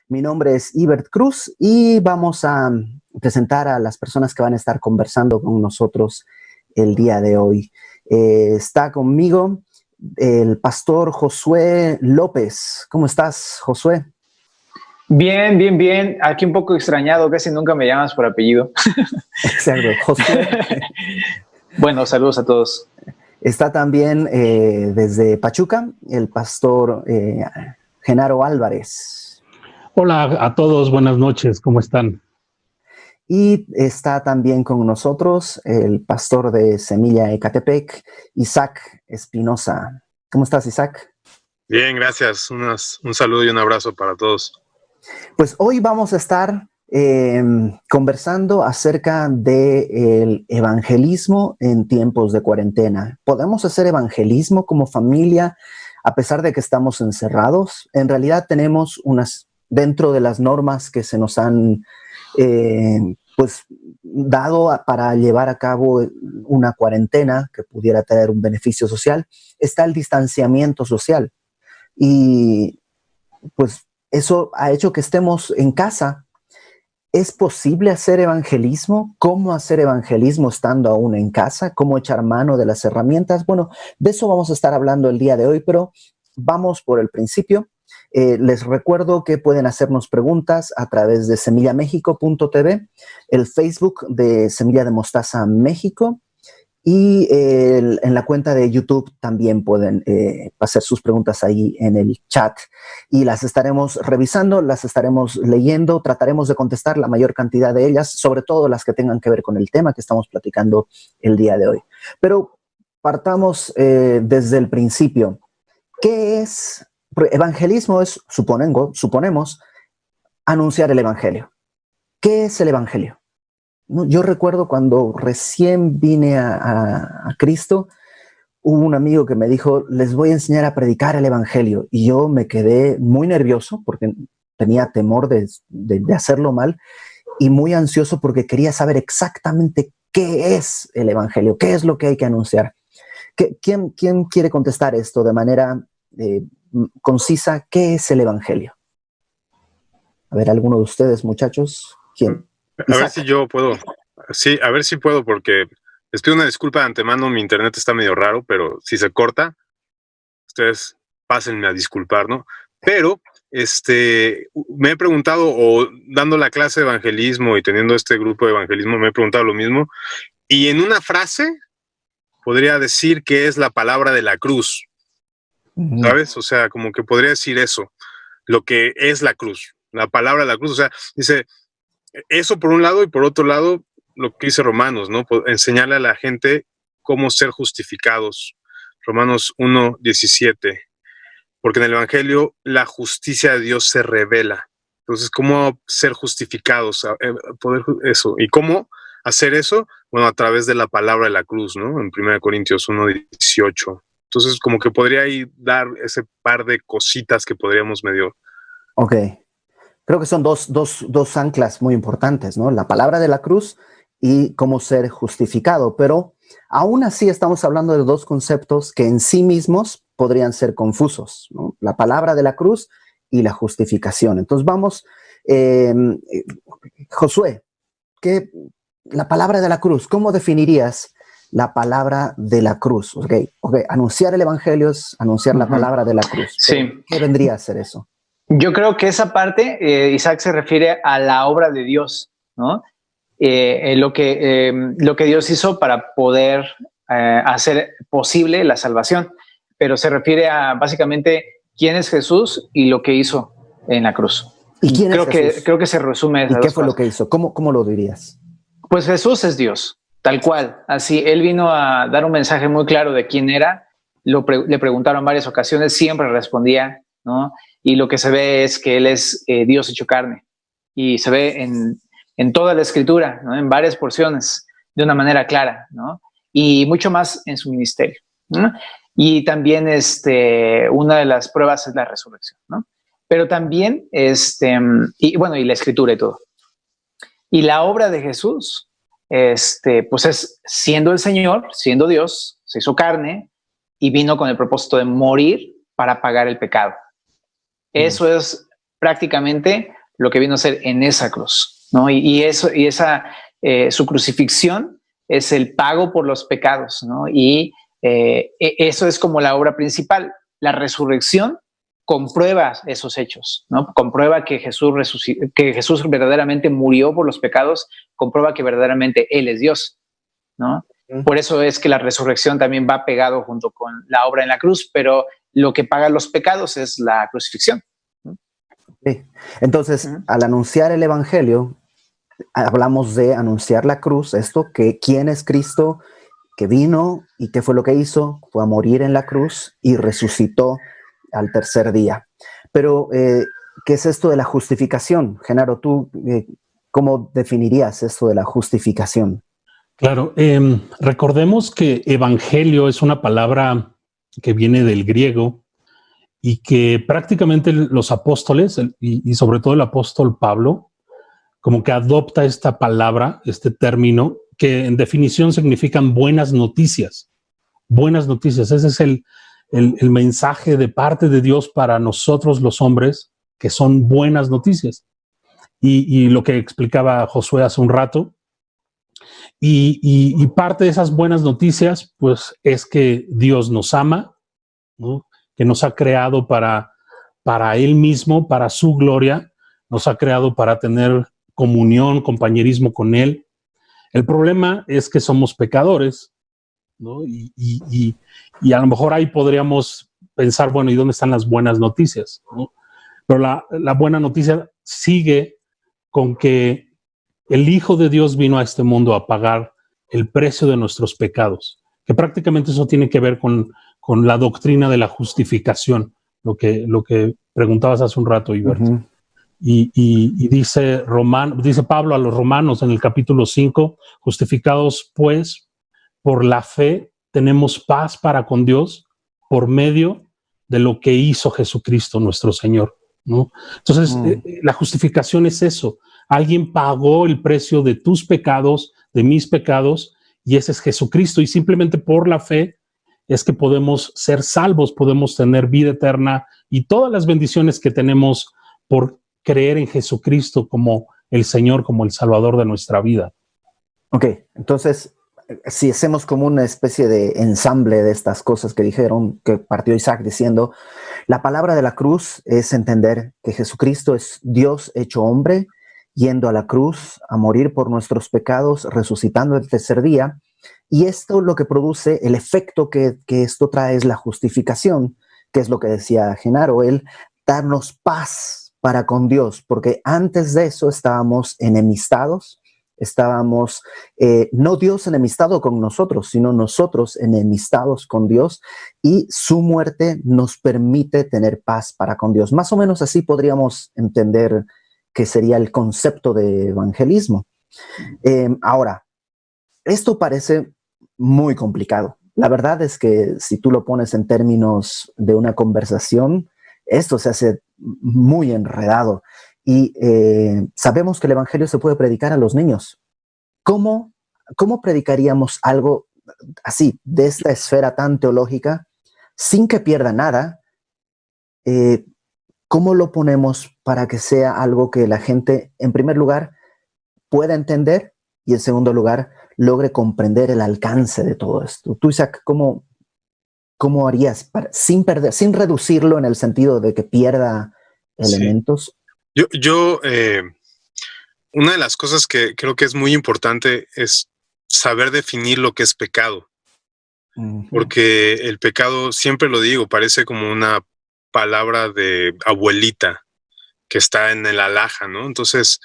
Mi nombre es Ibert Cruz y vamos a presentar a las personas que van a estar conversando con nosotros el día de hoy. Está conmigo el pastor Josué López. ¿Cómo estás, Josué? Bien, bien, bien. Aquí un poco extrañado, casi nunca me llamas por apellido. Exacto, Josué. Bueno, saludos a todos. Está también desde Pachuca el pastor Genaro Álvarez. Hola a todos, buenas noches, ¿cómo están? Y está también con nosotros el pastor de Semilla Ecatepec, Isaac Espinosa. ¿Cómo estás, Isaac? Bien, gracias. Un saludo y un abrazo para todos. Pues hoy vamos a estar conversando acerca del evangelismo en tiempos de cuarentena. ¿Podemos hacer evangelismo como familia a pesar de que estamos encerrados? En realidad tenemos dentro de las normas que se nos han pues dado para llevar a cabo una cuarentena que pudiera tener un beneficio social, está el distanciamiento social. Y pues eso ha hecho que estemos en casa. ¿Es posible hacer evangelismo? ¿Cómo hacer evangelismo estando aún en casa? ¿Cómo echar mano de las herramientas? Bueno, de eso vamos a estar hablando el día de hoy, pero vamos por el principio. Les recuerdo que pueden hacernos preguntas a través de semillamexico.tv, el Facebook de Semilla de Mostaza México y en la cuenta de YouTube también pueden hacer sus preguntas ahí en el chat y las estaremos revisando, las estaremos leyendo, trataremos de contestar la mayor cantidad de ellas, sobre todo las que tengan que ver con el tema que estamos platicando el día de hoy. Pero partamos desde el principio. ¿Qué es? Evangelismo es, suponemos, anunciar el evangelio. ¿Qué es el evangelio? Yo recuerdo cuando recién vine a Cristo, hubo un amigo que me dijo, les voy a enseñar a predicar el evangelio. Y yo me quedé muy nervioso porque tenía temor de hacerlo mal y muy ansioso porque quería saber exactamente qué es el evangelio, qué es lo que hay que anunciar. ¿Quién quiere contestar esto de manera concisa? ¿Qué es el evangelio? A ver, alguno de ustedes, muchachos. ¿Quién? A ver si yo puedo. Sí, a ver si puedo, porque les pido una disculpa de antemano. Mi internet está medio raro, pero si se corta, ustedes pásenme a disculpar, ¿no? Pero me he preguntado, o dando la clase de evangelismo y teniendo este grupo de evangelismo, me he preguntado lo mismo. Y en una frase podría decir que es la palabra de la cruz. ¿Sabes? O sea, como que podría decir eso, lo que es la cruz, la palabra de la cruz. O sea, dice eso por un lado y por otro lado lo que dice Romanos, ¿no? Enseñarle a la gente cómo ser justificados. Romanos 1:17. Porque en el Evangelio la justicia de Dios se revela. Entonces, ¿cómo ser justificados? Eso. ¿Y cómo hacer eso? Bueno, a través de la palabra de la cruz, ¿no? En 1 Corintios 1:18. Entonces, como que podría ahí dar ese par de cositas que podríamos medio... Ok. Creo que son dos anclas muy importantes, ¿no? La palabra de la cruz y cómo ser justificado. Pero aún así estamos hablando de dos conceptos que en sí mismos podrían ser confusos, ¿no? La palabra de la cruz y la justificación. Entonces vamos, Josué, la palabra de la cruz, ¿cómo definirías la palabra de la cruz? Okay. Anunciar el evangelio es anunciar la palabra de la cruz. Sí. ¿Qué vendría a ser eso? Yo creo que esa parte, Isaac, se refiere a la obra de Dios, ¿no? Lo que Dios hizo para poder hacer posible la salvación, pero se refiere a básicamente quién es Jesús y lo que hizo en la cruz. ¿Y quién es Jesús? Creo que se resume. ¿Y qué fue lo que hizo? ¿Cómo lo dirías? Pues Jesús es Dios, tal cual. Así, él vino a dar un mensaje muy claro de quién era. Le preguntaron en varias ocasiones, siempre respondía, ¿no? Y lo que se ve es que él es Dios hecho carne. Y se ve en toda la escritura, ¿no? En varias porciones, de una manera clara, ¿no? Y mucho más en su ministerio, ¿no? Y también una de las pruebas es la resurrección, ¿no? Pero también, y la escritura y todo. Y la obra de Jesús, pues es siendo el Señor, siendo Dios, se hizo carne y vino con el propósito de morir para pagar el pecado. Eso es prácticamente lo que vino a ser en esa cruz, ¿no? Su crucifixión es el pago por los pecados, ¿no? Y eso es como la obra principal. La resurrección comprueba esos hechos, ¿no? Comprueba que Jesús verdaderamente murió por los pecados, comprueba que verdaderamente Él es Dios, ¿no? Por eso es que la resurrección también va pegado junto con la obra en la cruz, pero lo que paga los pecados es la crucifixión. Sí. Entonces, al anunciar el evangelio, hablamos de anunciar la cruz, esto, que quién es Cristo, que vino y qué fue lo que hizo, fue a morir en la cruz y resucitó al tercer día. Pero, ¿qué es esto de la justificación? Genaro, tú, ¿cómo definirías esto de la justificación? Claro, recordemos que evangelio es una palabra que viene del griego y que prácticamente los apóstoles, y sobre todo el apóstol Pablo, como que adopta esta palabra, este término, que en definición significan buenas noticias. Buenas noticias, ese es el mensaje de parte de Dios para nosotros los hombres, que son buenas noticias. Y lo que explicaba Josué hace un rato, y parte de esas buenas noticias, pues, es que Dios nos ama, ¿no? Que nos ha creado para Él mismo, para su gloria, nos ha creado para tener comunión, compañerismo con Él. El problema es que somos pecadores, ¿no? Y a lo mejor ahí podríamos pensar, bueno, ¿y dónde están las buenas noticias? ¿No? Pero la buena noticia sigue con que el Hijo de Dios vino a este mundo a pagar el precio de nuestros pecados, que prácticamente eso tiene que ver con la doctrina de la justificación, lo que preguntabas hace un rato, Iberto. Y dice Pablo a los romanos en el capítulo 5, justificados pues por la fe tenemos paz para con Dios por medio de lo que hizo Jesucristo nuestro Señor, ¿no? Entonces, la justificación es eso. Alguien pagó el precio de tus pecados, de mis pecados, y ese es Jesucristo. Y simplemente por la fe es que podemos ser salvos, podemos tener vida eterna y todas las bendiciones que tenemos por creer en Jesucristo como el Señor, como el Salvador de nuestra vida. Ok, entonces, si hacemos como una especie de ensamble de estas cosas que dijeron, que partió Isaac diciendo, la palabra de la cruz es entender que Jesucristo es Dios hecho hombre, yendo a la cruz a morir por nuestros pecados, resucitando el tercer día, y esto lo que produce, el efecto que esto trae es la justificación, que es lo que decía Genaro, el darnos paz para con Dios, porque antes de eso estábamos enemistados, estábamos, no Dios enemistado con nosotros, sino nosotros enemistados con Dios, y su muerte nos permite tener paz para con Dios. Más o menos así podríamos entender que sería el concepto de evangelismo. Ahora, esto parece muy complicado. La verdad es que si tú lo pones en términos de una conversación, esto se hace muy enredado. Y sabemos que el evangelio se puede predicar a los niños. ¿Cómo predicaríamos algo así, de esta esfera tan teológica, sin que pierda nada? ¿Cómo lo ponemos para que sea algo que la gente, en primer lugar, pueda entender y, en segundo lugar, logre comprender el alcance de todo esto? Tú, Isaac, ¿cómo harías sin reducirlo en el sentido de que pierda elementos? Yo una de las cosas que creo que es muy importante es saber definir lo que es pecado. Porque el pecado, siempre lo digo, parece como una palabra de abuelita que está en el alhaja, ¿no? Entonces,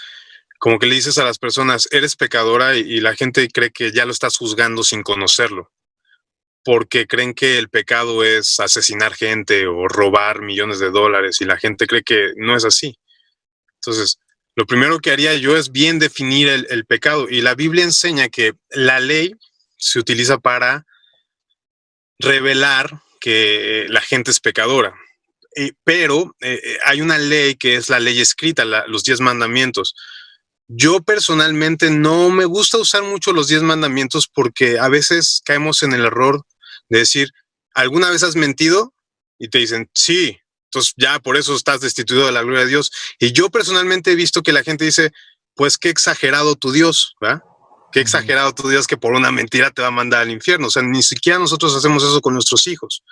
como que le dices a las personas, eres pecadora, y la gente cree que ya lo estás juzgando sin conocerlo, porque creen que el pecado es asesinar gente o robar millones de dólares, y la gente cree que no es así. Entonces, lo primero que haría yo es bien definir el pecado, y la Biblia enseña que la ley se utiliza para revelar que la gente es pecadora. Pero hay una ley que es la ley escrita, los 10 mandamientos. Yo personalmente no me gusta usar mucho los 10 mandamientos porque a veces caemos en el error de decir, ¿alguna vez has mentido? Y te dicen, sí. entonces ya por eso estás destituido de la gloria de Dios. Y yo personalmente he visto que la gente dice, pues qué exagerado tu Dios, ¿verdad? Qué exagerado tu Dios que por una mentira te va a mandar al infierno. O sea, ni siquiera nosotros hacemos eso con nuestros hijos.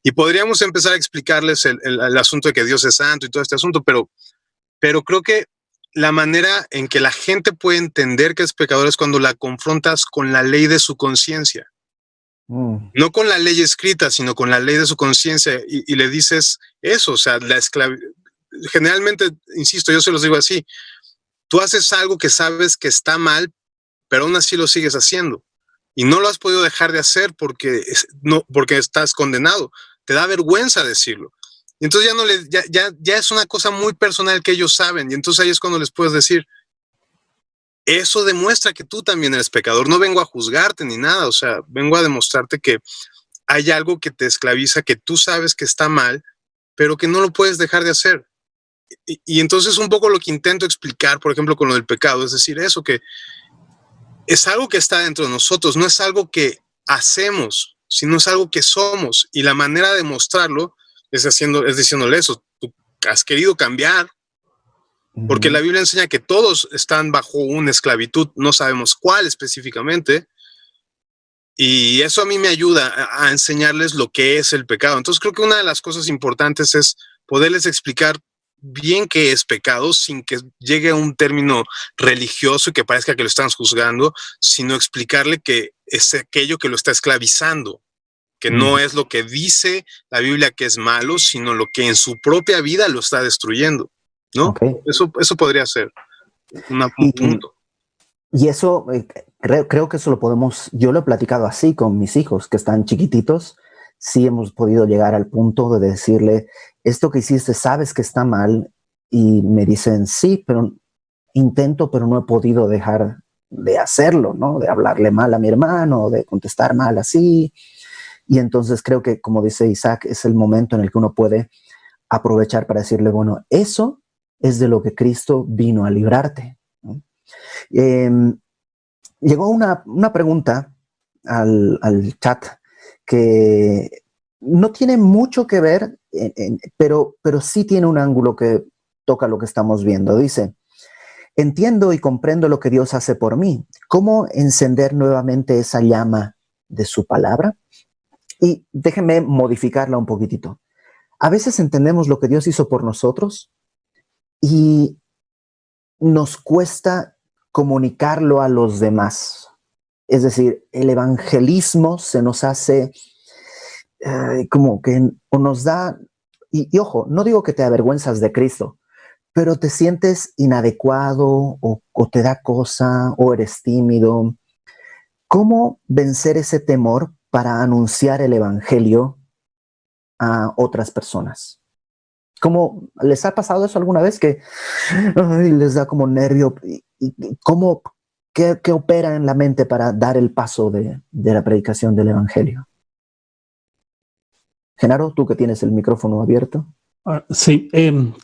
Y podríamos empezar a explicarles el asunto de que Dios es santo y todo este asunto, pero creo que la manera en que la gente puede entender que es pecador es cuando la confrontas con la ley de su conciencia. No con la ley escrita, sino con la ley de su conciencia, y le dices eso, o sea, generalmente, insisto, yo se los digo así, tú haces algo que sabes que está mal, pero aún así lo sigues haciendo, y no lo has podido dejar de hacer porque estás condenado, te da vergüenza decirlo, y entonces ya es una cosa muy personal que ellos saben, y entonces ahí es cuando les puedes decir, eso demuestra que tú también eres pecador. No vengo a juzgarte ni nada, o sea, vengo a demostrarte que hay algo que te esclaviza, que tú sabes que está mal, pero que no lo puedes dejar de hacer. Y entonces un poco lo que intento explicar, por ejemplo, con lo del pecado, es decir, eso, que es algo que está dentro de nosotros, no es algo que hacemos, sino es algo que somos. Y la manera de mostrarlo es diciéndole eso. Tú has querido cambiar, porque la Biblia enseña que todos están bajo una esclavitud, no sabemos cuál específicamente, y eso a mí me ayuda a enseñarles lo que es el pecado. Entonces creo que una de las cosas importantes es poderles explicar bien qué es pecado sin que llegue a un término religioso y que parezca que lo están juzgando, sino explicarle que es aquello que lo está esclavizando, que no es lo que dice la Biblia que es malo, sino lo que en su propia vida lo está destruyendo. ¿No? Okay. Eso podría ser un punto. Y eso, creo que eso yo lo he platicado así con mis hijos que están chiquititos. Sí hemos podido llegar al punto de decirle, esto que hiciste sabes que está mal, y me dicen, sí, pero intento, pero no he podido dejar de hacerlo, ¿no? De hablarle mal a mi hermano, de contestar mal así. Y entonces creo que, como dice Isaac, es el momento en el que uno puede aprovechar para decirle, bueno, eso es de lo que Cristo vino a librarte, ¿no? Llegó una pregunta al chat que no tiene mucho que ver, pero sí tiene un ángulo que toca lo que estamos viendo. Dice, entiendo y comprendo lo que Dios hace por mí. ¿Cómo encender nuevamente esa llama de su palabra? Y déjenme modificarla un poquitito. A veces entendemos lo que Dios hizo por nosotros y nos cuesta comunicarlo a los demás. Es decir, el evangelismo se nos hace como que o nos da, y ojo, no digo que te avergüenzas de Cristo, pero te sientes inadecuado o te da cosa o eres tímido. ¿Cómo vencer ese temor para anunciar el evangelio a otras personas? ¿Cómo les ha pasado eso alguna vez que les da como nervio? ¿Qué opera en la mente para dar el paso de la predicación del evangelio? Genaro, tú que tienes el micrófono abierto. Sí,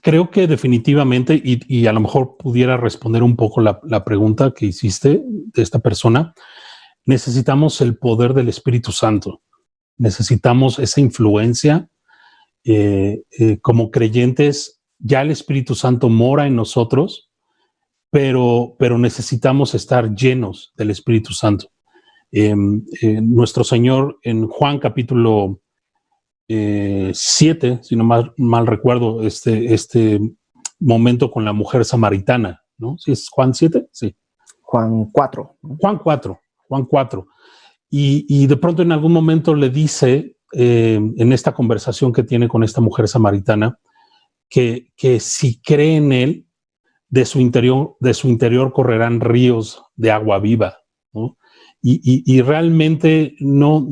creo que definitivamente, y a lo mejor pudiera responder un poco la pregunta que hiciste de esta persona, necesitamos el poder del Espíritu Santo. Necesitamos esa influencia. Como creyentes, ya el Espíritu Santo mora en nosotros, pero necesitamos estar llenos del Espíritu Santo. Nuestro Señor en Juan capítulo 7, si no mal recuerdo, este momento con la mujer samaritana, ¿no? ¿Sí es Juan 7? Sí. Juan 4. Juan 4. Y de pronto en algún momento le dice, en esta conversación que tiene con esta mujer samaritana, que si cree en él, de su interior correrán ríos de agua viva, ¿no? Y realmente no,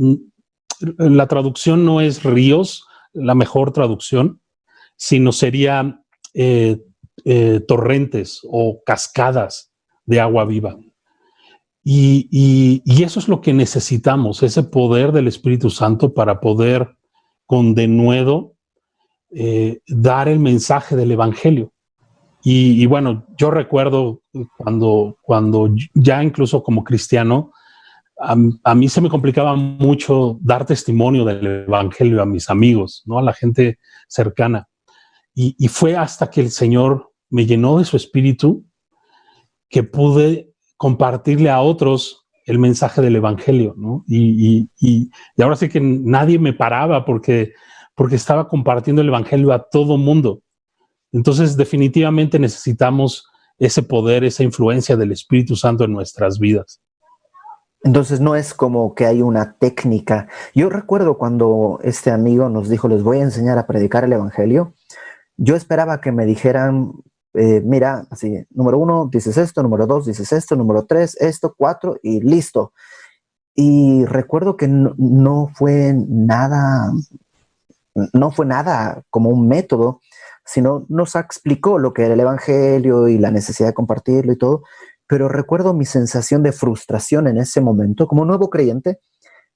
la traducción no es ríos, la mejor traducción, sino sería torrentes o cascadas de agua viva. Y eso es lo que necesitamos, ese poder del Espíritu Santo para poder con denuedo dar el mensaje del Evangelio. Y bueno, yo recuerdo cuando ya incluso como cristiano, a mí se me complicaba mucho dar testimonio del Evangelio a mis amigos, ¿no? A la gente cercana. Y fue hasta que el Señor me llenó de su espíritu que pude compartirle a otros el mensaje del Evangelio, ¿no? Y ahora sí que nadie me paraba porque estaba compartiendo el Evangelio a todo mundo. Entonces, definitivamente necesitamos ese poder, esa influencia del Espíritu Santo en nuestras vidas. Entonces no es como que hay una técnica. Yo recuerdo cuando este amigo nos dijo, les voy a enseñar a predicar el Evangelio, yo esperaba que me dijeran, mira, así, número 1, dices esto, número 2, dices esto, número 3, esto, 4 y listo. Y recuerdo que no fue nada como un método, sino nos explicó lo que era el Evangelio y la necesidad de compartirlo y todo. Pero recuerdo mi sensación de frustración en ese momento, como nuevo creyente,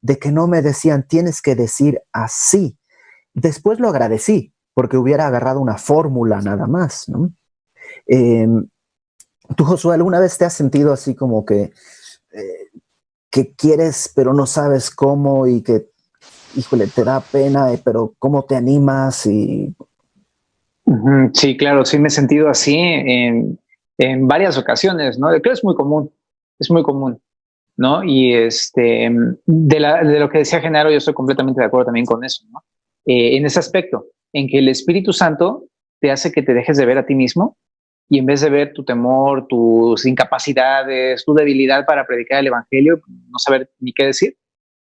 de que no me decían, tienes que decir así. Después lo agradecí, porque hubiera agarrado una fórmula nada más, ¿no? Tú, Josué, ¿alguna vez te has sentido así como que quieres, pero no sabes cómo y que, híjole, te da pena, pero cómo te animas? Sí, claro, sí me he sentido así en varias ocasiones, ¿no? Creo que es muy común, ¿no? Y de lo que decía Genaro, yo estoy completamente de acuerdo también con eso, ¿no? En ese aspecto, en que el Espíritu Santo te hace que te dejes de ver a ti mismo y en vez de ver tu temor, tus incapacidades, tu debilidad para predicar el Evangelio, no saber ni qué decir,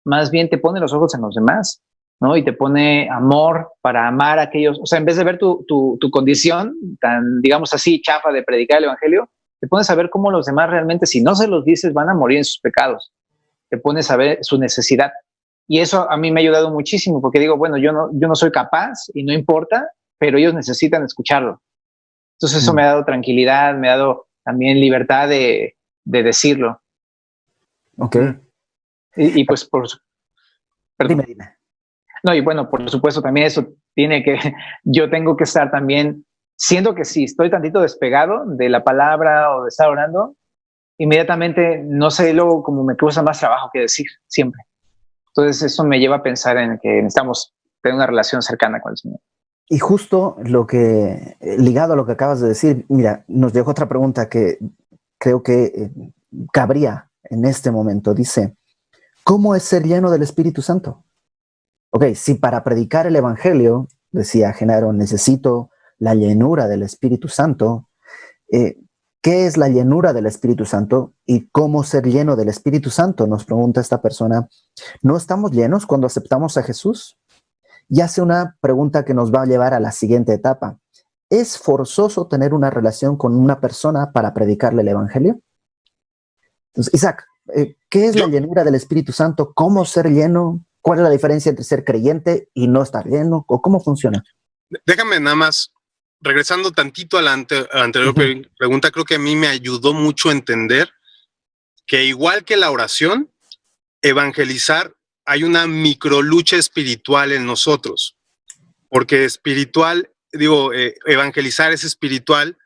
más bien te pone los ojos en los demás, ¿no? Y te pone amor para amar a aquellos, o sea, en vez de ver tu condición tan, digamos así, chafa de predicar el Evangelio, te pones a ver cómo los demás realmente, si no se los dices, van a morir en sus pecados. Te pones a ver su necesidad. Y eso a mí me ha ayudado muchísimo, porque digo, bueno, yo no soy capaz y no importa, pero ellos necesitan escucharlo. Entonces eso me ha dado tranquilidad, me ha dado también libertad de decirlo. Ok. Y pues perdón. Dime. No, y bueno, por supuesto también eso yo tengo que estar también, siendo que si estoy tantito despegado de la palabra o de estar orando, inmediatamente no sé, luego como me causa más trabajo que decir, siempre. Entonces eso me lleva a pensar en que necesitamos tener una relación cercana con el Señor. Y justo ligado a lo que acabas de decir, mira, nos dejó otra pregunta que creo que cabría en este momento. Dice, ¿cómo es ser lleno del Espíritu Santo? Ok, si para predicar el Evangelio, decía Genaro, necesito la llenura del Espíritu Santo, ¿qué es la llenura del Espíritu Santo y cómo ser lleno del Espíritu Santo? Nos pregunta esta persona. ¿No estamos llenos cuando aceptamos a Jesús? Y hace una pregunta que nos va a llevar a la siguiente etapa. ¿Es forzoso tener una relación con una persona para predicarle el Evangelio? Entonces, Isaac, ¿qué es la llenura del Espíritu Santo? ¿Cómo ser lleno? ¿Cuál es la diferencia entre ser creyente y no estar lleno? ¿O cómo funciona? Déjame nada más, regresando tantito a la anterior pregunta, creo que a mí me ayudó mucho a entender que igual que la oración, evangelizar, hay una microlucha espiritual en nosotros. Porque evangelizar es espiritual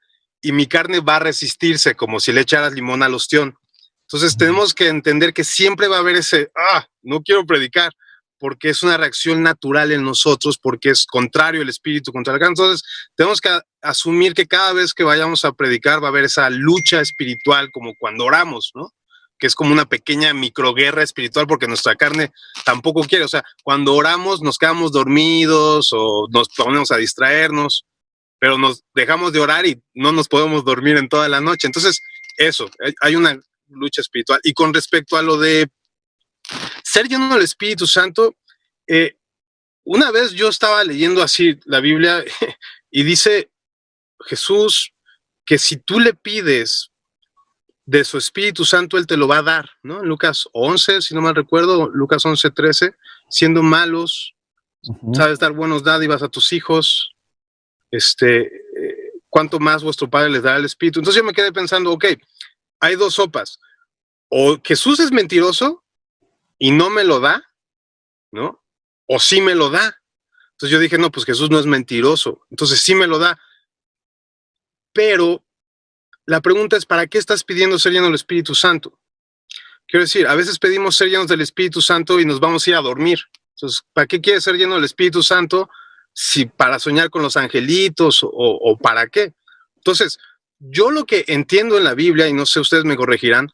y mi carne va a resistirse como si le echaras limón al ostión. Entonces tenemos que entender que siempre va a haber ese, no quiero predicar, porque es una reacción natural en nosotros, porque es contrario el espíritu contra la carne. Entonces tenemos que asumir que cada vez que vayamos a predicar va a haber esa lucha espiritual, como cuando oramos, ¿no? Que es como una pequeña microguerra espiritual, porque nuestra carne tampoco quiere. O sea, cuando oramos nos quedamos dormidos o nos ponemos a distraernos, pero nos dejamos de orar y no nos podemos dormir en toda la noche. Entonces, eso, hay una lucha espiritual. Y con respecto a lo de ser lleno del Espíritu Santo, una vez yo estaba leyendo así la Biblia y dice Jesús que si tú le pides de su Espíritu Santo, Él te lo va a dar, ¿no? En Lucas 11, si no mal recuerdo, Lucas 11:13, siendo malos, sabes dar buenos dádivas a tus hijos, cuánto más vuestro Padre les dará el Espíritu. Entonces yo me quedé pensando, ok, hay dos sopas, o Jesús es mentiroso y no me lo da, ¿no? O sí me lo da. Entonces yo dije, no, pues Jesús no es mentiroso, entonces sí me lo da. Pero la pregunta es, ¿para qué estás pidiendo ser lleno del Espíritu Santo? Quiero decir, a veces pedimos ser llenos del Espíritu Santo y nos vamos a ir a dormir. Entonces, ¿para qué quieres ser lleno del Espíritu Santo si para soñar con los angelitos o para qué. Entonces, yo lo que entiendo en la Biblia, y no sé, ustedes me corregirán,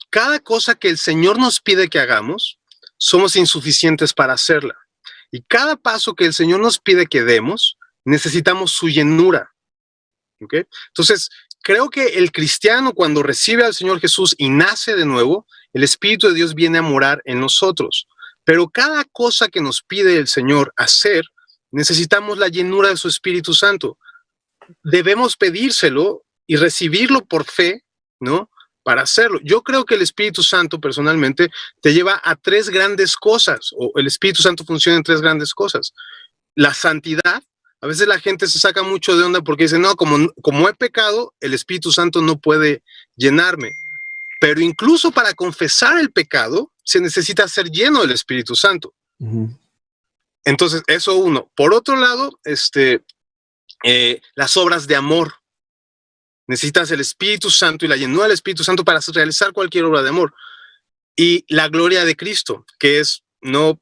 cada cosa que el Señor nos pide que hagamos, somos insuficientes para hacerla. Y cada paso que el Señor nos pide que demos, necesitamos su llenura. ¿Okay? Entonces, creo que el cristiano, cuando recibe al Señor Jesús y nace de nuevo, el Espíritu de Dios viene a morar en nosotros. Pero cada cosa que nos pide el Señor hacer, necesitamos la llenura de su Espíritu Santo. Debemos pedírselo y recibirlo por fe, ¿no? Para hacerlo. Yo creo que el Espíritu Santo, personalmente, te lleva a tres grandes cosas, o el Espíritu Santo funciona en tres grandes cosas. La santidad. A veces la gente se saca mucho de onda porque dice, no, como he pecado, el Espíritu Santo no puede llenarme. Pero incluso para confesar el pecado, se necesita ser lleno del Espíritu Santo. Entonces, eso uno. Por otro lado, las obras de amor. Necesitas el Espíritu Santo y la llenura del Espíritu Santo para realizar cualquier obra de amor. Y la gloria de Cristo, que es no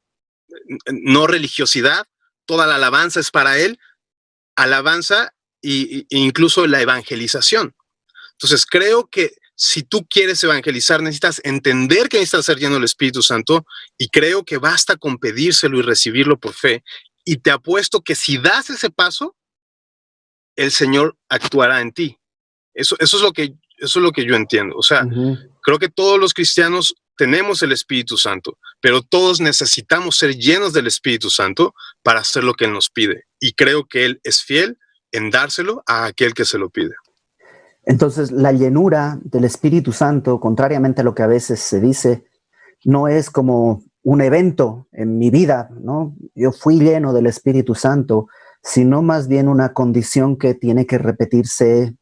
religiosidad, toda la alabanza es para Él, alabanza e incluso la evangelización. Entonces, creo que si tú quieres evangelizar, necesitas entender que necesitas ser lleno del Espíritu Santo, y creo que basta con pedírselo y recibirlo por fe. Y te apuesto que si das ese paso, el Señor actuará en ti. Eso es lo que yo entiendo. O sea, creo que todos los cristianos tenemos el Espíritu Santo, pero todos necesitamos ser llenos del Espíritu Santo para hacer lo que Él nos pide. Y creo que Él es fiel en dárselo a aquel que se lo pide. Entonces, la llenura del Espíritu Santo, contrariamente a lo que a veces se dice, no es como un evento en mi vida, ¿no? Yo fui lleno del Espíritu Santo, sino más bien una condición que tiene que repetirse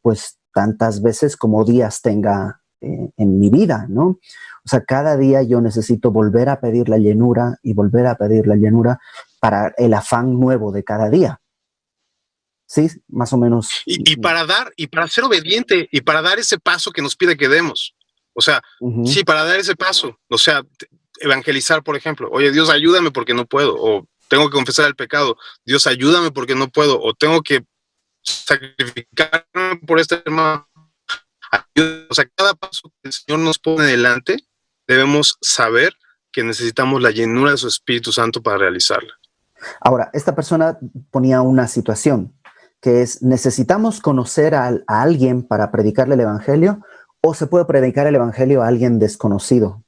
pues tantas veces como días tenga en mi vida, ¿no? O sea, cada día yo necesito volver a pedir la llenura y volver a pedir la llenura para el afán nuevo de cada día. Sí, más o menos. Y para ser obediente y para dar ese paso que nos pide que demos. O sea, sí, para dar ese paso. O sea, evangelizar, por ejemplo. Oye, Dios, ayúdame porque no puedo. O tengo que confesar el pecado. Dios, ayúdame porque no puedo. O tengo que sacrificarme por este hermano. O sea, cada paso que el Señor nos pone delante, debemos saber que necesitamos la llenura de su Espíritu Santo para realizarla. Ahora, esta persona ponía una situación que es: ¿necesitamos conocer a alguien para predicarle el evangelio, o se puede predicar el evangelio a alguien desconocido?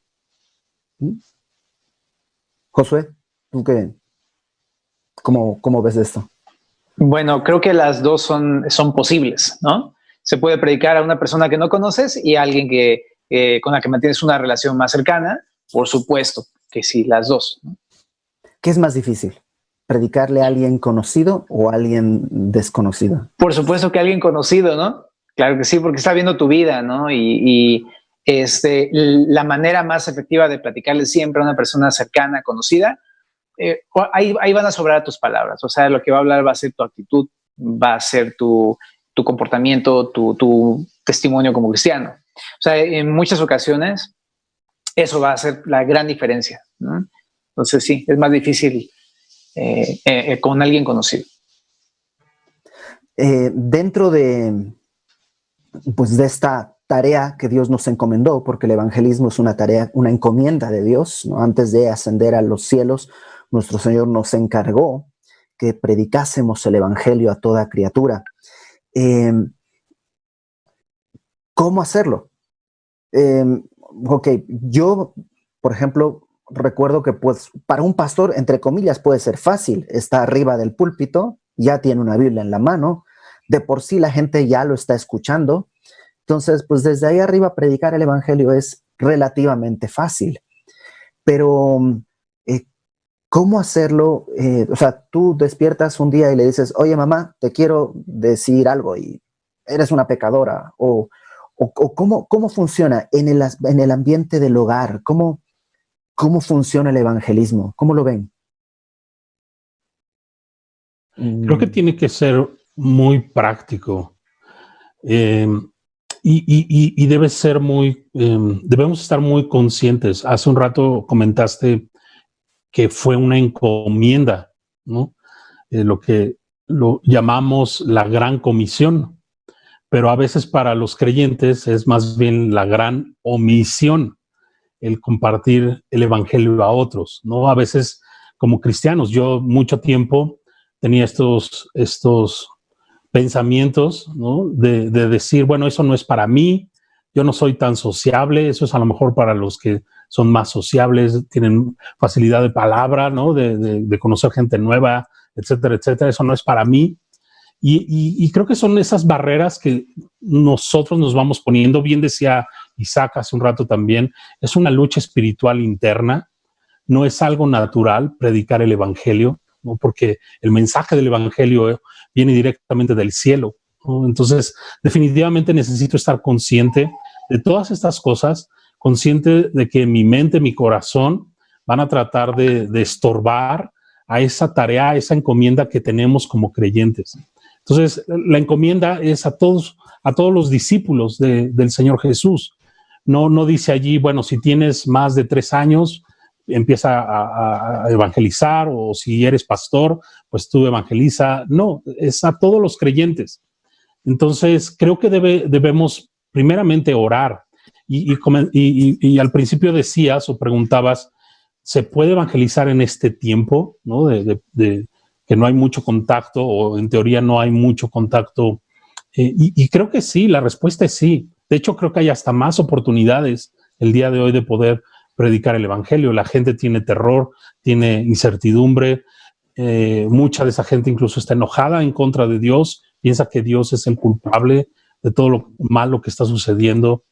Josué, ¿tú qué? ¿Cómo ves esto? Bueno, creo que las dos son posibles, ¿no? Se puede predicar a una persona que no conoces y a alguien con la que mantienes una relación más cercana. Por supuesto que sí, las dos, ¿no? ¿Qué es más difícil? ¿Predicarle a alguien conocido o a alguien desconocido? Por supuesto que a alguien conocido, ¿no? Claro que sí, porque está viendo tu vida, ¿no? Y la manera más efectiva de platicarle siempre a una persona cercana, conocida, ahí van a sobrar tus palabras. O sea, lo que va a hablar va a ser tu actitud, va a ser tu comportamiento, tu testimonio como cristiano. O sea, en muchas ocasiones eso va a ser la gran diferencia, ¿no? Entonces sí, es más difícil con alguien conocido. Dentro de esta tarea que Dios nos encomendó, porque el evangelismo es una tarea, una encomienda de Dios, ¿no? Antes de ascender a los cielos, nuestro Señor nos encargó que predicásemos el evangelio a toda criatura. ¿Cómo hacerlo? Ok, yo, por ejemplo, recuerdo que pues para un pastor, entre comillas, puede ser fácil. Está arriba del púlpito, ya tiene una Biblia en la mano, de por sí la gente ya lo está escuchando. Entonces, pues desde ahí arriba predicar el evangelio es relativamente fácil. Pero, ¿cómo hacerlo? O sea, tú despiertas un día y le dices: oye, mamá, te quiero decir algo y eres una pecadora. O ¿cómo funciona en el ambiente del hogar? ¿Cómo funciona el evangelismo? ¿Cómo lo ven? Creo que tiene que ser muy práctico. Y debe ser debemos estar muy conscientes. Hace un rato comentaste que fue una encomienda, ¿no? Lo que lo llamamos la gran comisión, pero a veces para los creyentes es más bien la gran omisión, el compartir el evangelio a otros, ¿no? A veces como cristianos, yo mucho tiempo tenía estos pensamientos, ¿no? De decir, bueno, eso no es para mí, yo no soy tan sociable, eso es a lo mejor para los que son más sociables, tienen facilidad de palabra, ¿no? De conocer gente nueva, etcétera, etcétera, eso no es para mí. Y creo que son esas barreras que nosotros nos vamos poniendo. Bien decía Isaac hace un rato también, es una lucha espiritual interna, no es algo natural predicar el evangelio, ¿no? Porque el mensaje del evangelio viene directamente del cielo, ¿no? Entonces, definitivamente necesito estar consciente de todas estas cosas, consciente de que mi mente, mi corazón van a tratar de estorbar a esa tarea, a esa encomienda que tenemos como creyentes. Entonces, la encomienda es a todos los discípulos del Señor Jesús. No dice allí, bueno, si tienes más de 3 años, empieza a evangelizar, o si eres pastor, pues tú evangeliza. No, es a todos los creyentes. Entonces, creo que debemos primeramente orar. Y al principio decías o preguntabas, ¿se puede evangelizar en este tiempo, ¿no? De que no hay mucho contacto, o en teoría no hay mucho contacto? Y creo que sí, la respuesta es sí. De hecho, creo que hay hasta más oportunidades el día de hoy de poder predicar el evangelio. La gente tiene terror, tiene incertidumbre, mucha de esa gente incluso está enojada en contra de Dios, piensa que Dios es el culpable de todo lo malo que está sucediendo.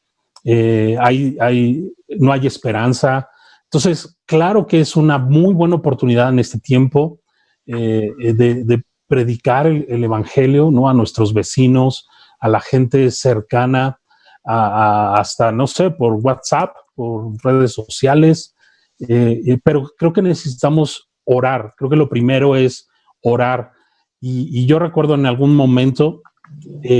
No hay esperanza. Entonces, claro que es una muy buena oportunidad en este tiempo de predicar el evangelio, ¿no? A nuestros vecinos, a la gente cercana, hasta, no sé, por WhatsApp, por redes sociales, pero creo que necesitamos orar. Creo que lo primero es orar. Y yo recuerdo en algún momento,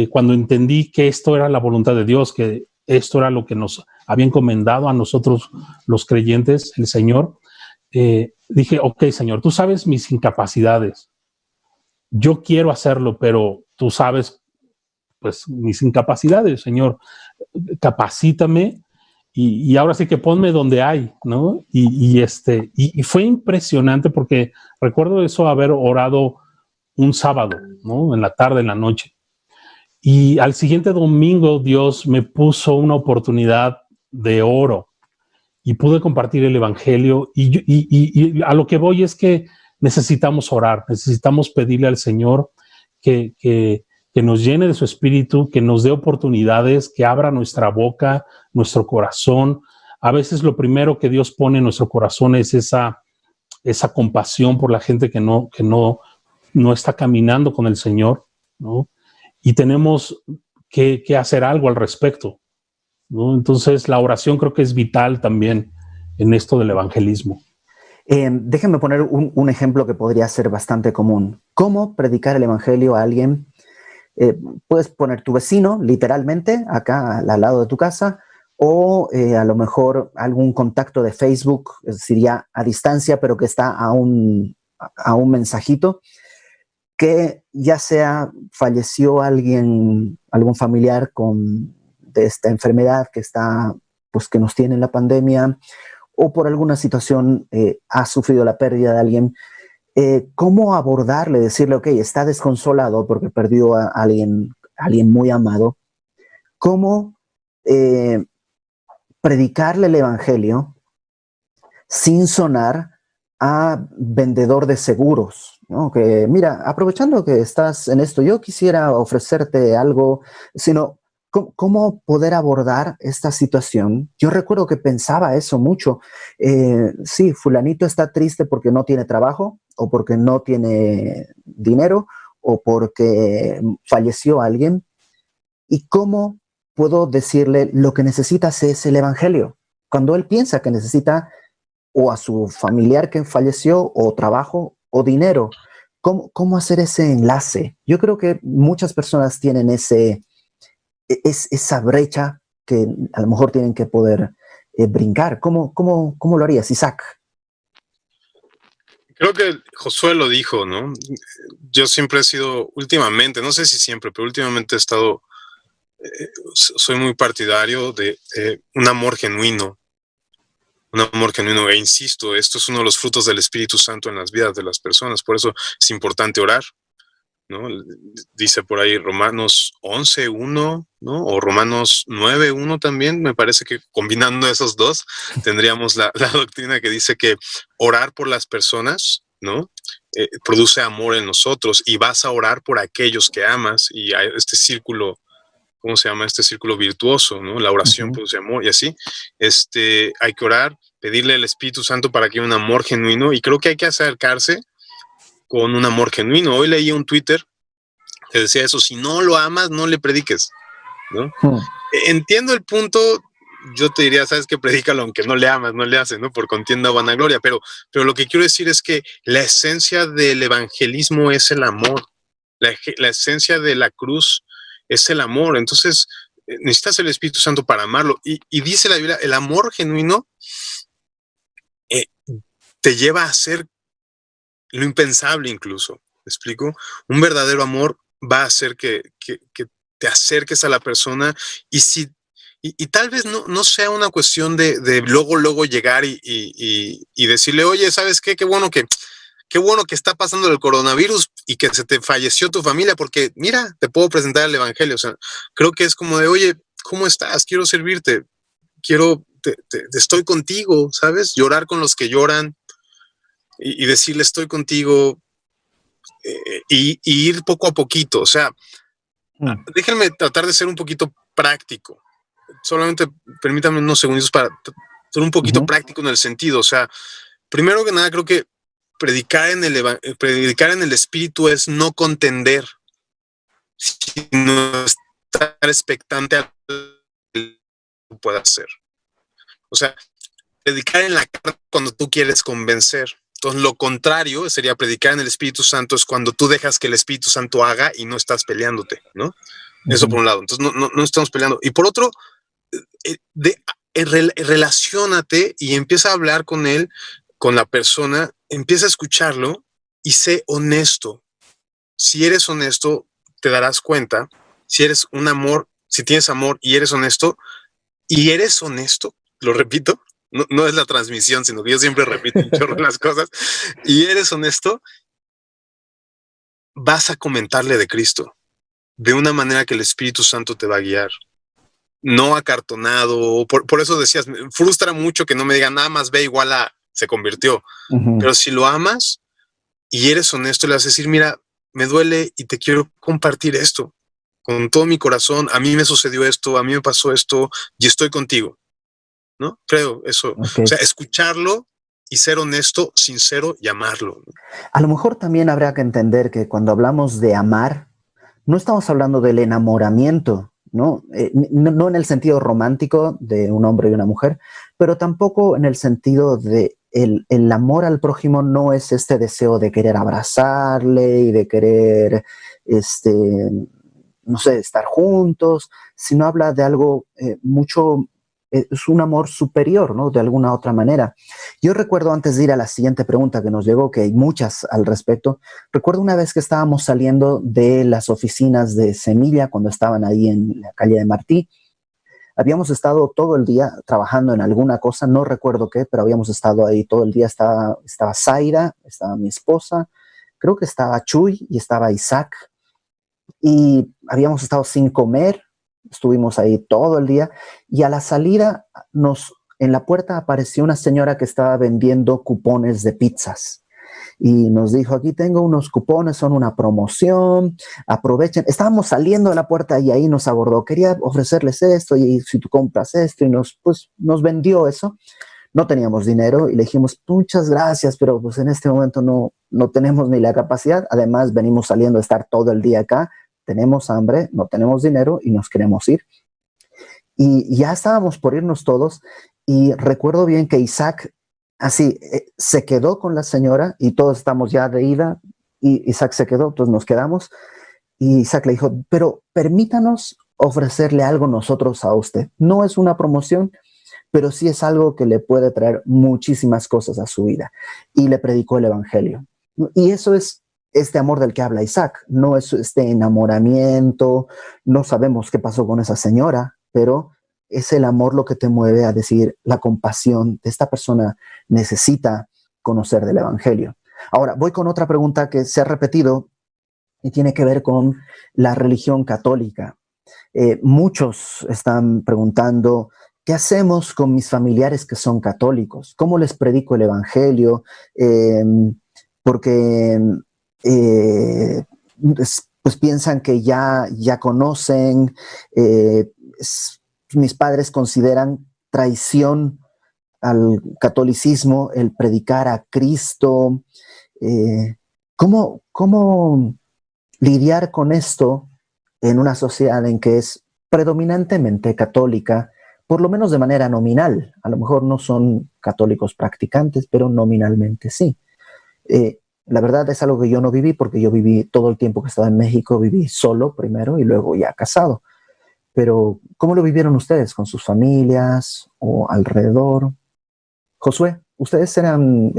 cuando entendí que esto era la voluntad de Dios, que esto era lo que nos había encomendado a nosotros los creyentes, el Señor, dije, ok, Señor, tú sabes mis incapacidades. Yo quiero hacerlo, pero tú sabes, pues, mis incapacidades, Señor. Capacítame y ahora sí que ponme donde hay, ¿no? Y fue impresionante porque recuerdo eso, haber orado un sábado, ¿no? En la tarde, en la noche. Y al siguiente domingo Dios me puso una oportunidad de oro y pude compartir el evangelio. Y a lo que voy es que necesitamos orar, necesitamos pedirle al Señor que nos llene de su espíritu, que nos dé oportunidades, que abra nuestra boca, nuestro corazón. A veces lo primero que Dios pone en nuestro corazón es esa compasión por la gente que no está caminando con el Señor, ¿no? Y tenemos que hacer algo al respecto, ¿no? Entonces, la oración creo que es vital también en esto del evangelismo. Déjenme poner un ejemplo que podría ser bastante común. ¿Cómo predicar el evangelio a alguien? Puedes poner tu vecino, literalmente, acá al lado de tu casa, o a lo mejor algún contacto de Facebook, es decir, ya a distancia, pero que está a un mensajito, que ya sea falleció algún familiar de esta enfermedad que nos tiene en la pandemia, o por alguna situación ha sufrido la pérdida de alguien. ¿Cómo abordarle? Decirle, ok, está desconsolado porque perdió a alguien muy amado. ¿Cómo predicarle el evangelio sin sonar a vendedor de seguros, ¿no? Que mira, aprovechando que estás en esto, yo quisiera ofrecerte algo, sino ¿cómo poder abordar esta situación? Yo recuerdo que pensaba eso mucho. Sí, fulanito está triste porque no tiene trabajo, o porque no tiene dinero, o porque falleció alguien. ¿Y cómo puedo decirle lo que necesitas es el evangelio? Cuando él piensa que necesita o a su familiar que falleció, o trabajo, o dinero. ¿Cómo hacer ese enlace? Yo creo que muchas personas tienen esa brecha que a lo mejor tienen que poder brincar. ¿Cómo lo harías, Isaac? Creo que Josué lo dijo, ¿no? Yo siempre he sido, últimamente, no sé si siempre, pero últimamente he estado, soy muy partidario de un amor genuino. Un amor genuino, e insisto, esto es uno de los frutos del Espíritu Santo en las vidas de las personas, por eso es importante orar, ¿no? Dice por ahí Romanos 11:1, ¿no? O Romanos 9:1 también, me parece que combinando esos dos tendríamos la doctrina que dice que orar por las personas, ¿no? Produce amor en nosotros, y vas a orar por aquellos que amas, y hay este círculo, ¿cómo se llama? Este círculo virtuoso, ¿no? La oración produce amor, y así, hay que orar, pedirle al Espíritu Santo para que haya un amor genuino, y creo que hay que acercarse con un amor genuino. Hoy leí un Twitter que decía eso: si no lo amas, no le prediques, ¿no? Entiendo el punto. Yo te diría, sabes que predícalo aunque no le amas, no le haces, ¿no? Por contienda o vanagloria, pero lo que quiero decir es que la esencia del evangelismo es el amor. La esencia de la cruz es el amor. Entonces, necesitas el Espíritu Santo para amarlo. Y dice la Biblia, el amor genuino te lleva a hacer lo impensable incluso. ¿Me explico? Un verdadero amor va a hacer que te acerques a la persona, y tal vez no sea una cuestión de luego llegar y decirle, oye, ¿sabes qué? Qué bueno que está pasando el coronavirus y que se te falleció tu familia, porque mira, te puedo presentar el evangelio. O sea, creo que es como de, oye, ¿cómo estás? Quiero servirte. Estoy contigo, ¿sabes? Llorar con los que lloran y decirle, estoy contigo, y ir poco a poquito. O sea, déjenme tratar de ser un poquito práctico. Solamente permítanme unos segundos para ser un poquito práctico en el sentido. O sea, primero que nada, creo que predicar en el Espíritu es no contender, sino estar expectante a lo que pueda hacer. O sea, predicar en la carne cuando tú quieres convencer. Entonces, lo contrario sería predicar en el Espíritu Santo, es cuando tú dejas que el Espíritu Santo haga y no estás peleándote, ¿no? Eso por un lado. Entonces, no estamos peleando. Y por otro, relaciónate y empieza a hablar con él, con la persona, empieza a escucharlo y sé honesto. Si eres honesto, te darás cuenta. Si tienes amor y eres honesto, lo repito, no es la transmisión, sino que yo siempre repito un chorro las cosas, y eres honesto, vas a comentarle de Cristo de una manera que el Espíritu Santo te va a guiar. No acartonado. Por eso decías, me frustra mucho que no me digan nada más ve igual a se convirtió. Pero si lo amas y eres honesto, le vas a decir, mira, me duele y te quiero compartir esto con todo mi corazón. A mí me sucedió esto, a mí me pasó esto y estoy contigo, ¿no? Creo eso. Okay. O sea, escucharlo y ser honesto, sincero y amarlo, ¿no? A lo mejor también habría que entender que cuando hablamos de amar, no estamos hablando del enamoramiento, ¿no? No en el sentido romántico de un hombre y una mujer, pero tampoco en el sentido de el amor al prójimo. No es este deseo de querer abrazarle y de querer, no sé, estar juntos, sino habla de algo mucho, es un amor superior, ¿no? De alguna otra manera. Yo recuerdo, antes de ir a la siguiente pregunta que nos llegó, que hay muchas al respecto, recuerdo una vez que estábamos saliendo de las oficinas de Semilla, cuando estaban ahí en la calle de Martí. Habíamos estado todo el día trabajando en alguna cosa, no recuerdo qué, pero habíamos estado ahí todo el día. Estaba Zaira, estaba mi esposa, creo que estaba Chuy y estaba Isaac, y habíamos estado sin comer. Estuvimos ahí todo el día, y a la salida en la puerta apareció una señora que estaba vendiendo cupones de pizzas y nos dijo, aquí tengo unos cupones, son una promoción, aprovechen. Estábamos saliendo de la puerta y ahí nos abordó, quería ofrecerles esto y si tú compras esto, y nos vendió eso. No teníamos dinero y le dijimos, muchas gracias, pero pues en este momento no tenemos ni la capacidad. Además, venimos saliendo de estar todo el día acá. Tenemos hambre, no tenemos dinero y nos queremos ir. Y ya estábamos por irnos todos, y recuerdo bien que Isaac así se quedó con la señora y todos estamos ya de ida, y Isaac se quedó, entonces nos quedamos, y Isaac le dijo, pero permítanos ofrecerle algo nosotros a usted. No es una promoción, pero sí es algo que le puede traer muchísimas cosas a su vida. Y le predicó el evangelio. Y eso es este amor del que habla Isaac, no es este enamoramiento, no sabemos qué pasó con esa señora, pero es el amor lo que te mueve a decir la compasión de esta persona necesita conocer del evangelio. Ahora, voy con otra pregunta que se ha repetido y tiene que ver con la religión católica. Muchos están preguntando, ¿qué hacemos con mis familiares que son católicos? ¿Cómo les predico el evangelio? Porque pues piensan que ya conocen, mis padres consideran traición al catolicismo el predicar a Cristo. ¿Cómo lidiar con esto en una sociedad en que es predominantemente católica, por lo menos de manera nominal? A lo mejor no son católicos practicantes, pero nominalmente sí. La verdad es algo que yo no viví, porque yo viví todo el tiempo que estaba en México, viví solo primero y luego ya casado. Pero, ¿cómo lo vivieron ustedes con sus familias o alrededor? Josué, ¿ustedes eran,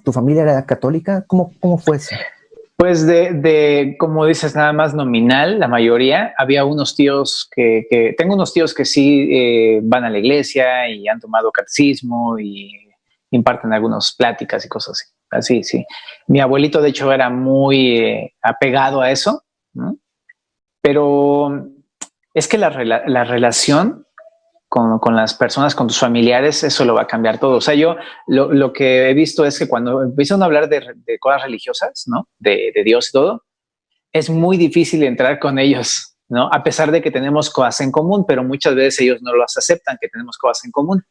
tu familia era católica? ¿Cómo fue eso? Pues como dices, nada más nominal, la mayoría. Había unos tíos tengo unos tíos que sí van a la iglesia y han tomado catecismo y imparten algunas pláticas y cosas así. Así, sí. Mi abuelito, de hecho, era muy apegado a eso, ¿no? Pero es que la relación con las personas, con tus familiares, eso lo va a cambiar todo. O sea, yo lo que he visto es que cuando empiezan a hablar de cosas religiosas, ¿no? De Dios y todo, es muy difícil entrar con ellos, ¿no? A pesar de que tenemos cosas en común, pero muchas veces ellos no las aceptan, que tenemos cosas en común.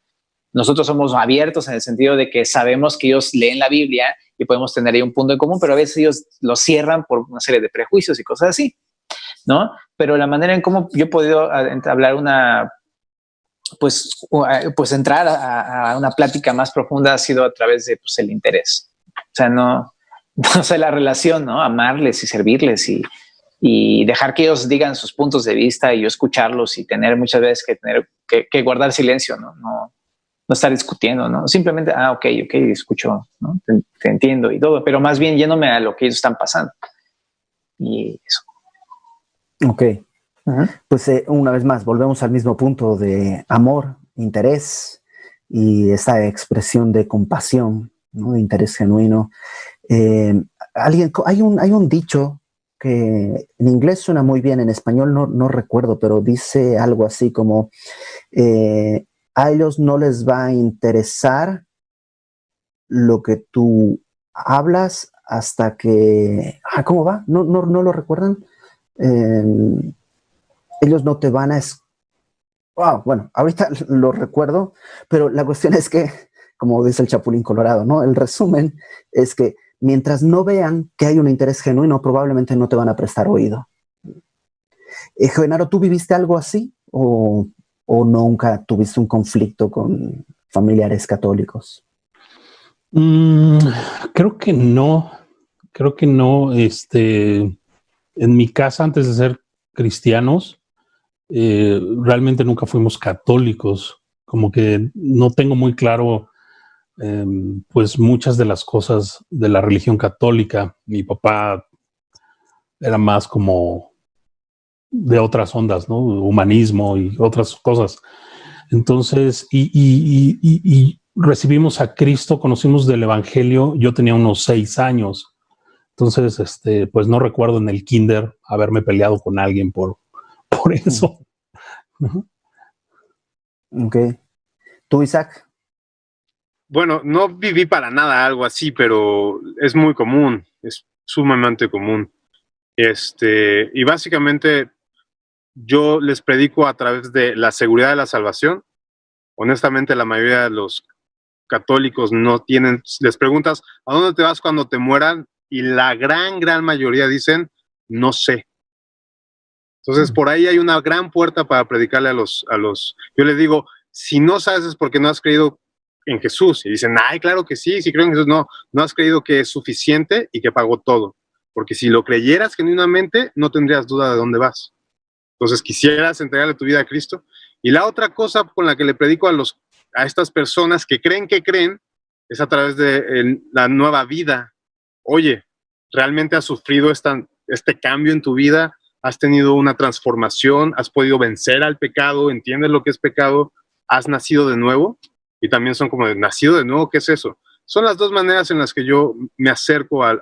Nosotros somos abiertos en el sentido de que sabemos que ellos leen la Biblia y podemos tener ahí un punto en común, pero a veces ellos lo cierran por una serie de prejuicios y cosas así, ¿no? Pero la manera en cómo yo he podido hablar pues entrar a una plática más profunda ha sido a través de pues, el interés. O sea, no sé, la relación, ¿no? Amarles y servirles y dejar que ellos digan sus puntos de vista y yo escucharlos y tener muchas veces que guardar silencio, ¿no? No estar discutiendo, ¿no? Simplemente, ok, escucho, ¿no? Te entiendo y todo, pero más bien yéndome a lo que ellos están pasando. Y eso. Ok. Pues una vez más, volvemos al mismo punto de amor, interés y esta expresión de compasión, ¿no? De interés genuino. Hay un dicho que en inglés suena muy bien, en español no recuerdo, pero dice algo así como a ellos no les va a interesar lo que tú hablas hasta que... ¿Cómo va? ¿No lo recuerdan? Ellos no te van a... bueno, ahorita lo recuerdo, pero la cuestión es que, como dice el Chapulín Colorado, ¿no? El resumen es que mientras no vean que hay un interés genuino, probablemente no te van a prestar oído. Genaro, ¿tú viviste algo así? ¿O nunca tuviste un conflicto con familiares católicos? Creo que no. En mi casa, antes de ser cristianos, realmente nunca fuimos católicos. Como que no tengo muy claro pues muchas de las cosas de la religión católica. Mi papá era más como de otras ondas, ¿no? Humanismo y otras cosas. Entonces, y recibimos a Cristo, conocimos del Evangelio, yo tenía unos 6 años. Entonces, pues no recuerdo en el kinder haberme peleado con alguien por eso. Ok. ¿Tú, Isaac? Bueno, no viví para nada algo así, pero es muy común, es sumamente común. Y básicamente yo les predico a través de la seguridad de la salvación. Honestamente, la mayoría de los católicos no tienen, les preguntas, ¿a dónde te vas cuando te mueran? Y la gran mayoría dicen, no sé. Entonces, por ahí hay una gran puerta para predicarle a los, yo les digo, si no sabes es porque no has creído en Jesús. Y dicen, ay, claro que sí creo en Jesús. No has creído que es suficiente y que pagó todo. Porque si lo creyeras genuinamente, no tendrías duda de dónde vas. Entonces, quisieras entregarle tu vida a Cristo. Y la otra cosa con la que le predico a estas personas que creen, es a través de la nueva vida. Oye, ¿realmente has sufrido este cambio en tu vida? ¿Has tenido una transformación? ¿Has podido vencer al pecado? ¿Entiendes lo que es pecado? ¿Has nacido de nuevo? Y también son como de nacido de nuevo, ¿qué es eso? Son las dos maneras en las que yo me acerco a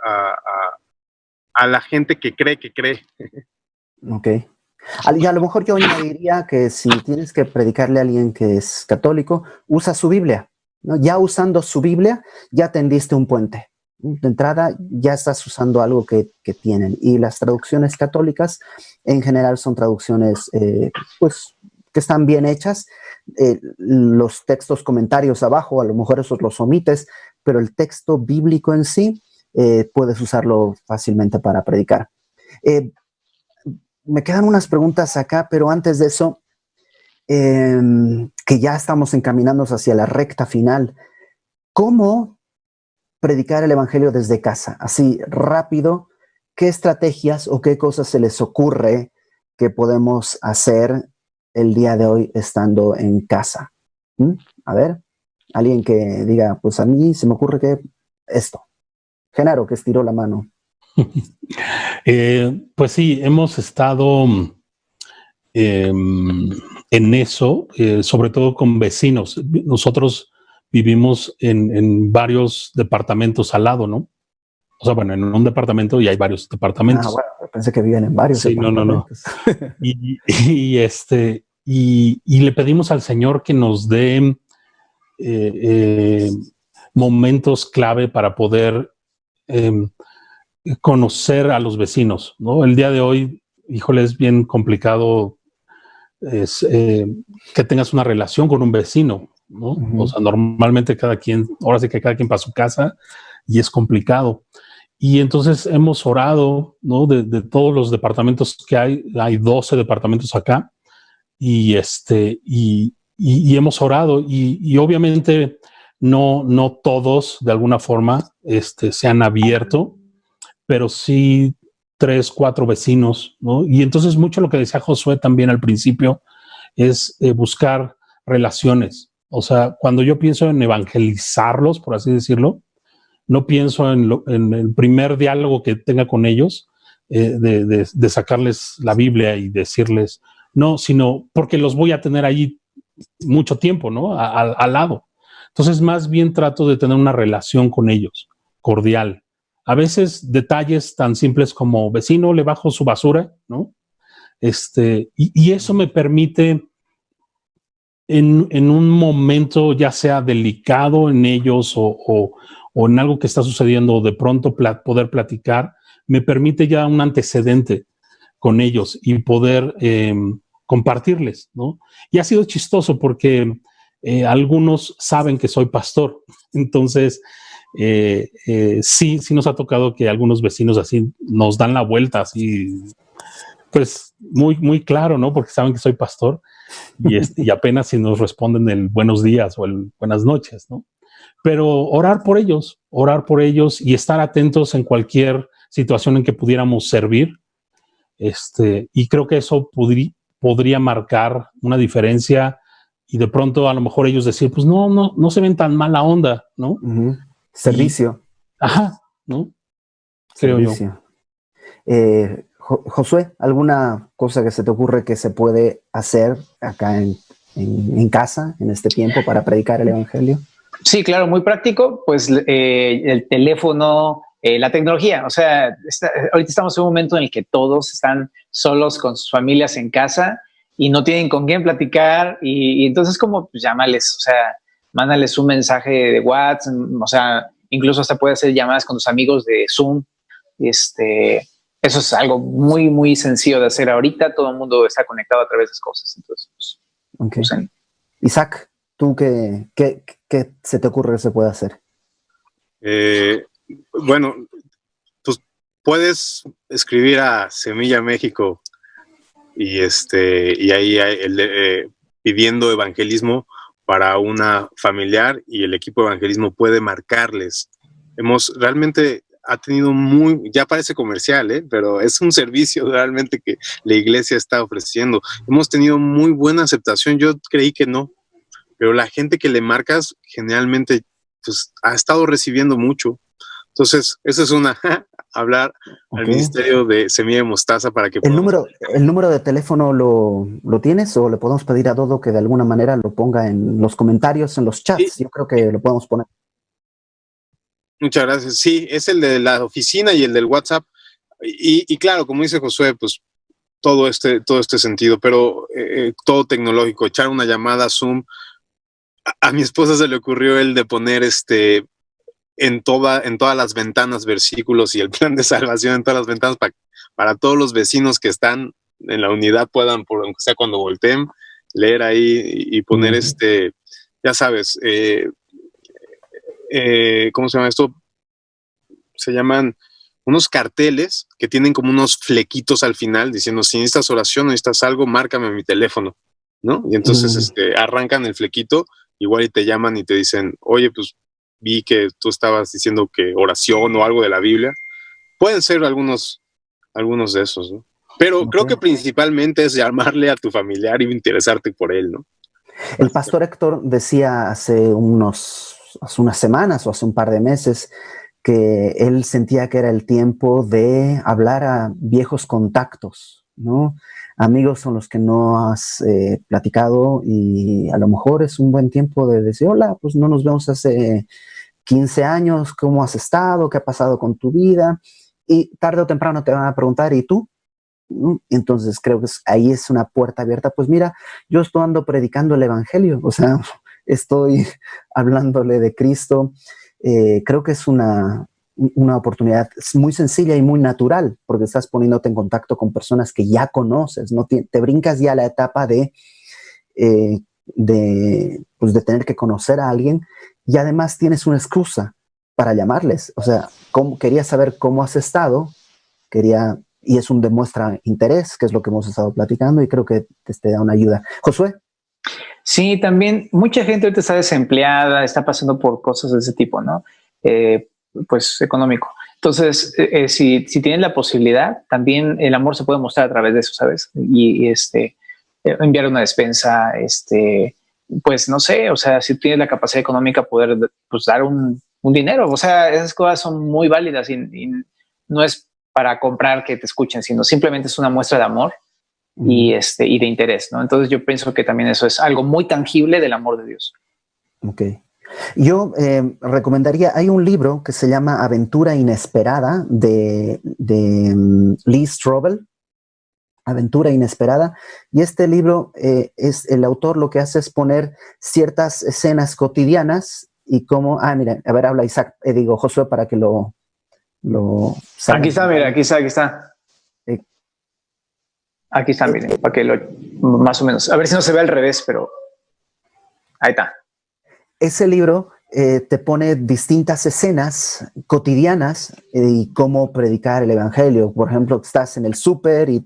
la gente que cree. Ok. Y a lo mejor yo añadiría que si tienes que predicarle a alguien que es católico, usa su Biblia, ¿no? Ya usando su Biblia, ya tendiste un puente. De entrada, ya estás usando algo que tienen. Y las traducciones católicas, en general, son traducciones, pues, que están bien hechas. Los textos comentarios abajo, a lo mejor esos los omites, pero el texto bíblico en sí, puedes usarlo fácilmente para predicar. Me quedan unas preguntas acá, pero antes de eso, que ya estamos encaminándonos hacia la recta final, ¿cómo predicar el evangelio desde casa? Así, rápido, ¿qué estrategias o qué cosas se les ocurre que podemos hacer el día de hoy estando en casa? A ver, alguien que diga, pues a mí se me ocurre que esto. Genaro, que estiró la mano. Pues sí, hemos estado en eso, sobre todo con vecinos. Nosotros vivimos en varios departamentos al lado, ¿no? O sea, bueno, en un departamento y hay varios departamentos. Bueno, pensé que vivían en varios departamentos. Y le pedimos al Señor que nos dé momentos clave para poder conocer a los vecinos, ¿no? El día de hoy, híjole, es bien complicado que tengas una relación con un vecino, ¿no? O sea, normalmente ahora sí que cada quien para su casa y es complicado. Y entonces hemos orado, ¿no? De todos los departamentos que hay 12 departamentos acá, y hemos orado, y obviamente no todos de alguna forma se han abierto, pero sí 3, 4 vecinos, ¿no? Y entonces mucho lo que decía Josué también al principio es buscar relaciones. O sea, cuando yo pienso en evangelizarlos, por así decirlo, no pienso en el primer diálogo que tenga con ellos, de sacarles la Biblia y decirles, no, sino porque los voy a tener ahí mucho tiempo, ¿no? Al lado. Entonces, más bien trato de tener una relación con ellos, cordial. A veces detalles tan simples como vecino, le bajo su basura, ¿no? Y eso me permite en un momento ya sea delicado en ellos o en algo que está sucediendo, de pronto poder platicar, me permite ya un antecedente con ellos y poder compartirles, ¿no? Y ha sido chistoso porque algunos saben que soy pastor, entonces sí nos ha tocado que algunos vecinos así nos dan la vuelta, así, pues muy, muy claro, ¿no? Porque saben que soy pastor y apenas si nos responden el buenos días o el buenas noches, ¿no? Pero orar por ellos y estar atentos en cualquier situación en que pudiéramos servir. Y creo que eso podría marcar una diferencia y de pronto a lo mejor ellos decir, pues no se ven tan mala onda, ¿no? Servicio. Ajá, ¿no? Creo Servicio. Yo. Josué, ¿alguna cosa que se te ocurre que se puede hacer acá en casa en este tiempo para predicar el evangelio? Sí, claro, muy práctico, pues el teléfono, la tecnología. O sea, ahorita estamos en un momento en el que todos están solos con sus familias en casa y no tienen con quién platicar y entonces como pues llámales, o sea, mándales un mensaje de WhatsApp, o sea, incluso hasta puedes hacer llamadas con tus amigos de Zoom. Eso es algo muy, muy sencillo de hacer ahorita. Todo el mundo está conectado a través de cosas. Entonces, pues, okay. Isaac, ¿tú qué se te ocurre que se puede hacer? Bueno, pues puedes escribir a Semilla México y ahí pidiendo evangelismo para una familiar y el equipo de evangelismo puede marcarles. Realmente ha tenido ya parece comercial, pero es un servicio realmente que la iglesia está ofreciendo. Hemos tenido muy buena aceptación. Yo creí que no, pero la gente que le marcas generalmente pues, ha estado recibiendo mucho. Entonces, eso es hablar al Ministerio de Semilla de Mostaza para que ¿El número de teléfono lo tienes o le podemos pedir a Dodo que de alguna manera lo ponga en los comentarios, en los chats? Sí. Yo creo que lo podemos poner. Muchas gracias. Sí, es el de la oficina y el del WhatsApp. Y claro, como dice Josué, pues todo este sentido, pero todo tecnológico, echar una llamada Zoom. A mi esposa se le ocurrió el de poner en todas las ventanas versículos y el plan de salvación en todas las ventanas para todos los vecinos que están en la unidad puedan, aunque sea cuando volteen, leer ahí y poner ya sabes, ¿cómo se llama esto? Se llaman unos carteles que tienen como unos flequitos al final diciendo, si necesitas oración o necesitas algo, márcame a mi teléfono, ¿no? Y entonces arrancan el flequito, igual y te llaman y te dicen, oye, pues vi que tú estabas diciendo que oración o algo de la Biblia. Pueden ser algunos de esos, ¿no? Pero creo que principalmente es llamarle a tu familiar y interesarte por él, ¿no? El pastor Héctor decía hace unas semanas o hace un par de meses que él sentía que era el tiempo de hablar a viejos contactos, ¿no? Amigos con los que no has platicado y a lo mejor es un buen tiempo de decir, hola, pues no nos vemos hace 15 años, ¿cómo has estado? ¿Qué ha pasado con tu vida? Y tarde o temprano te van a preguntar, ¿y tú? Entonces creo que ahí es una puerta abierta. Pues mira, yo estoy predicando el evangelio, o sea, estoy hablándole de Cristo. Creo que es una oportunidad muy sencilla y muy natural, porque estás poniéndote en contacto con personas que ya conoces, no te brincas ya la etapa de tener que conocer a alguien y además tienes una excusa para llamarles. O sea, quería saber cómo has estado, y es un demuestra interés, que es lo que hemos estado platicando, y creo que te da una ayuda. Josué. Sí, también mucha gente ahorita está desempleada, está pasando por cosas de ese tipo, ¿no? Pues económico. Entonces, si tienen la posibilidad, también el amor se puede mostrar a través de eso, ¿sabes? Y enviar una despensa, pues no sé, o sea, si tienes la capacidad económica, poder pues, dar un dinero. O sea, esas cosas son muy válidas y no es para comprar que te escuchen, sino simplemente es una muestra de amor y de interés, ¿no? Entonces yo pienso que también eso es algo muy tangible del amor de Dios. Ok. Yo recomendaría, hay un libro que se llama Aventura Inesperada de Lee Strobel, Aventura Inesperada, y este libro el autor lo que hace es poner ciertas escenas cotidianas y cómo, mira, a ver, habla Isaac, Josué, para que lo aquí está, mira, aquí está. Aquí está, miren, para que más o menos, a ver si no se ve al revés, pero ahí está. Ese libro te pone distintas escenas cotidianas y cómo predicar el evangelio. Por ejemplo, estás en el súper y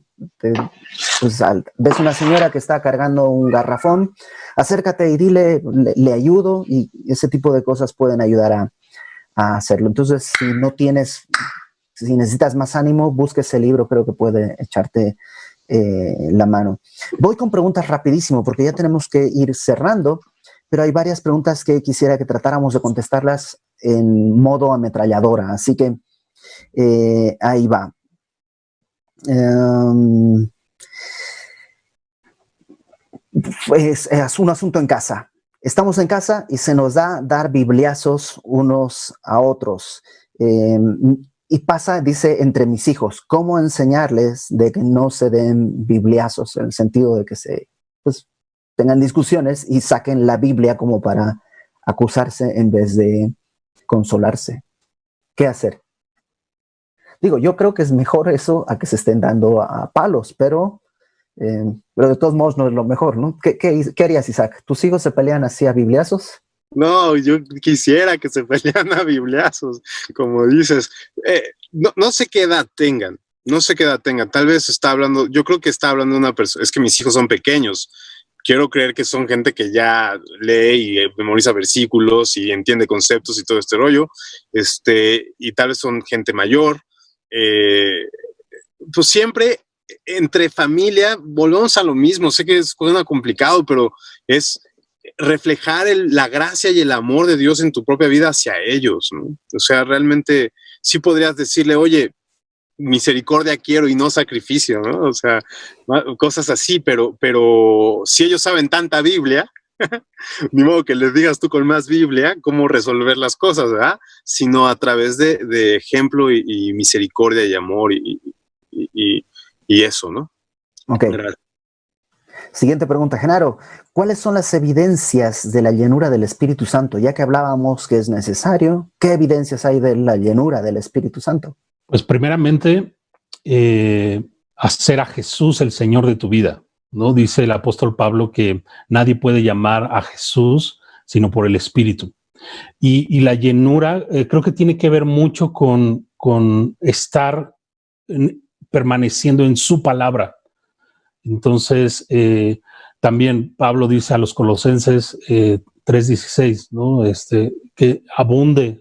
ves una señora que está cargando un garrafón, acércate y dile, le ayudo, y ese tipo de cosas pueden ayudar a hacerlo. Entonces, si necesitas más ánimo, busca ese libro, creo que puede echarte la mano. Voy con preguntas rapidísimo porque ya tenemos que ir cerrando, pero hay varias preguntas que quisiera que tratáramos de contestarlas en modo ametralladora, así que ahí va. Es un asunto en casa. Estamos en casa y se nos da dar bibliazos unos a otros. Y pasa, dice, entre mis hijos, ¿cómo enseñarles de que no se den bibliazos? En el sentido de que tengan discusiones y saquen la Biblia como para acusarse en vez de consolarse. ¿Qué hacer? Digo, yo creo que es mejor eso a que se estén dando a palos, pero de todos modos no es lo mejor, ¿no? ¿Qué harías, Isaac? ¿Tus hijos se pelean así a bibliazos? No, yo quisiera que se pelearan a bibliazos, como dices. No sé qué edad tengan, tal vez está hablando, yo creo que está hablando de una persona, es que mis hijos son pequeños, quiero creer que son gente que ya lee y memoriza versículos y entiende conceptos y todo este rollo, y tal vez son gente mayor. Pues siempre entre familia, volvemos a lo mismo. Sé que suena complicado, pero es reflejar la gracia y el amor de Dios en tu propia vida hacia ellos, ¿no? O sea, realmente sí podrías decirle, oye, misericordia quiero y no sacrificio, ¿no? O sea, cosas así, pero si ellos saben tanta Biblia, ni modo que les digas tú con más Biblia cómo resolver las cosas, ¿verdad? Sino a través de ejemplo y misericordia y amor y eso, ¿no? Ok. Siguiente pregunta, Genaro. ¿Cuáles son las evidencias de la llenura del Espíritu Santo? Ya que hablábamos que es necesario, ¿qué evidencias hay de la llenura del Espíritu Santo? Pues primeramente, hacer a Jesús el Señor de tu vida, ¿no? Dice el apóstol Pablo que nadie puede llamar a Jesús sino por el Espíritu. Y la llenura creo que tiene que ver mucho con estar permaneciendo en su palabra. Entonces, también Pablo dice a los Colosenses 3:16, ¿no? Que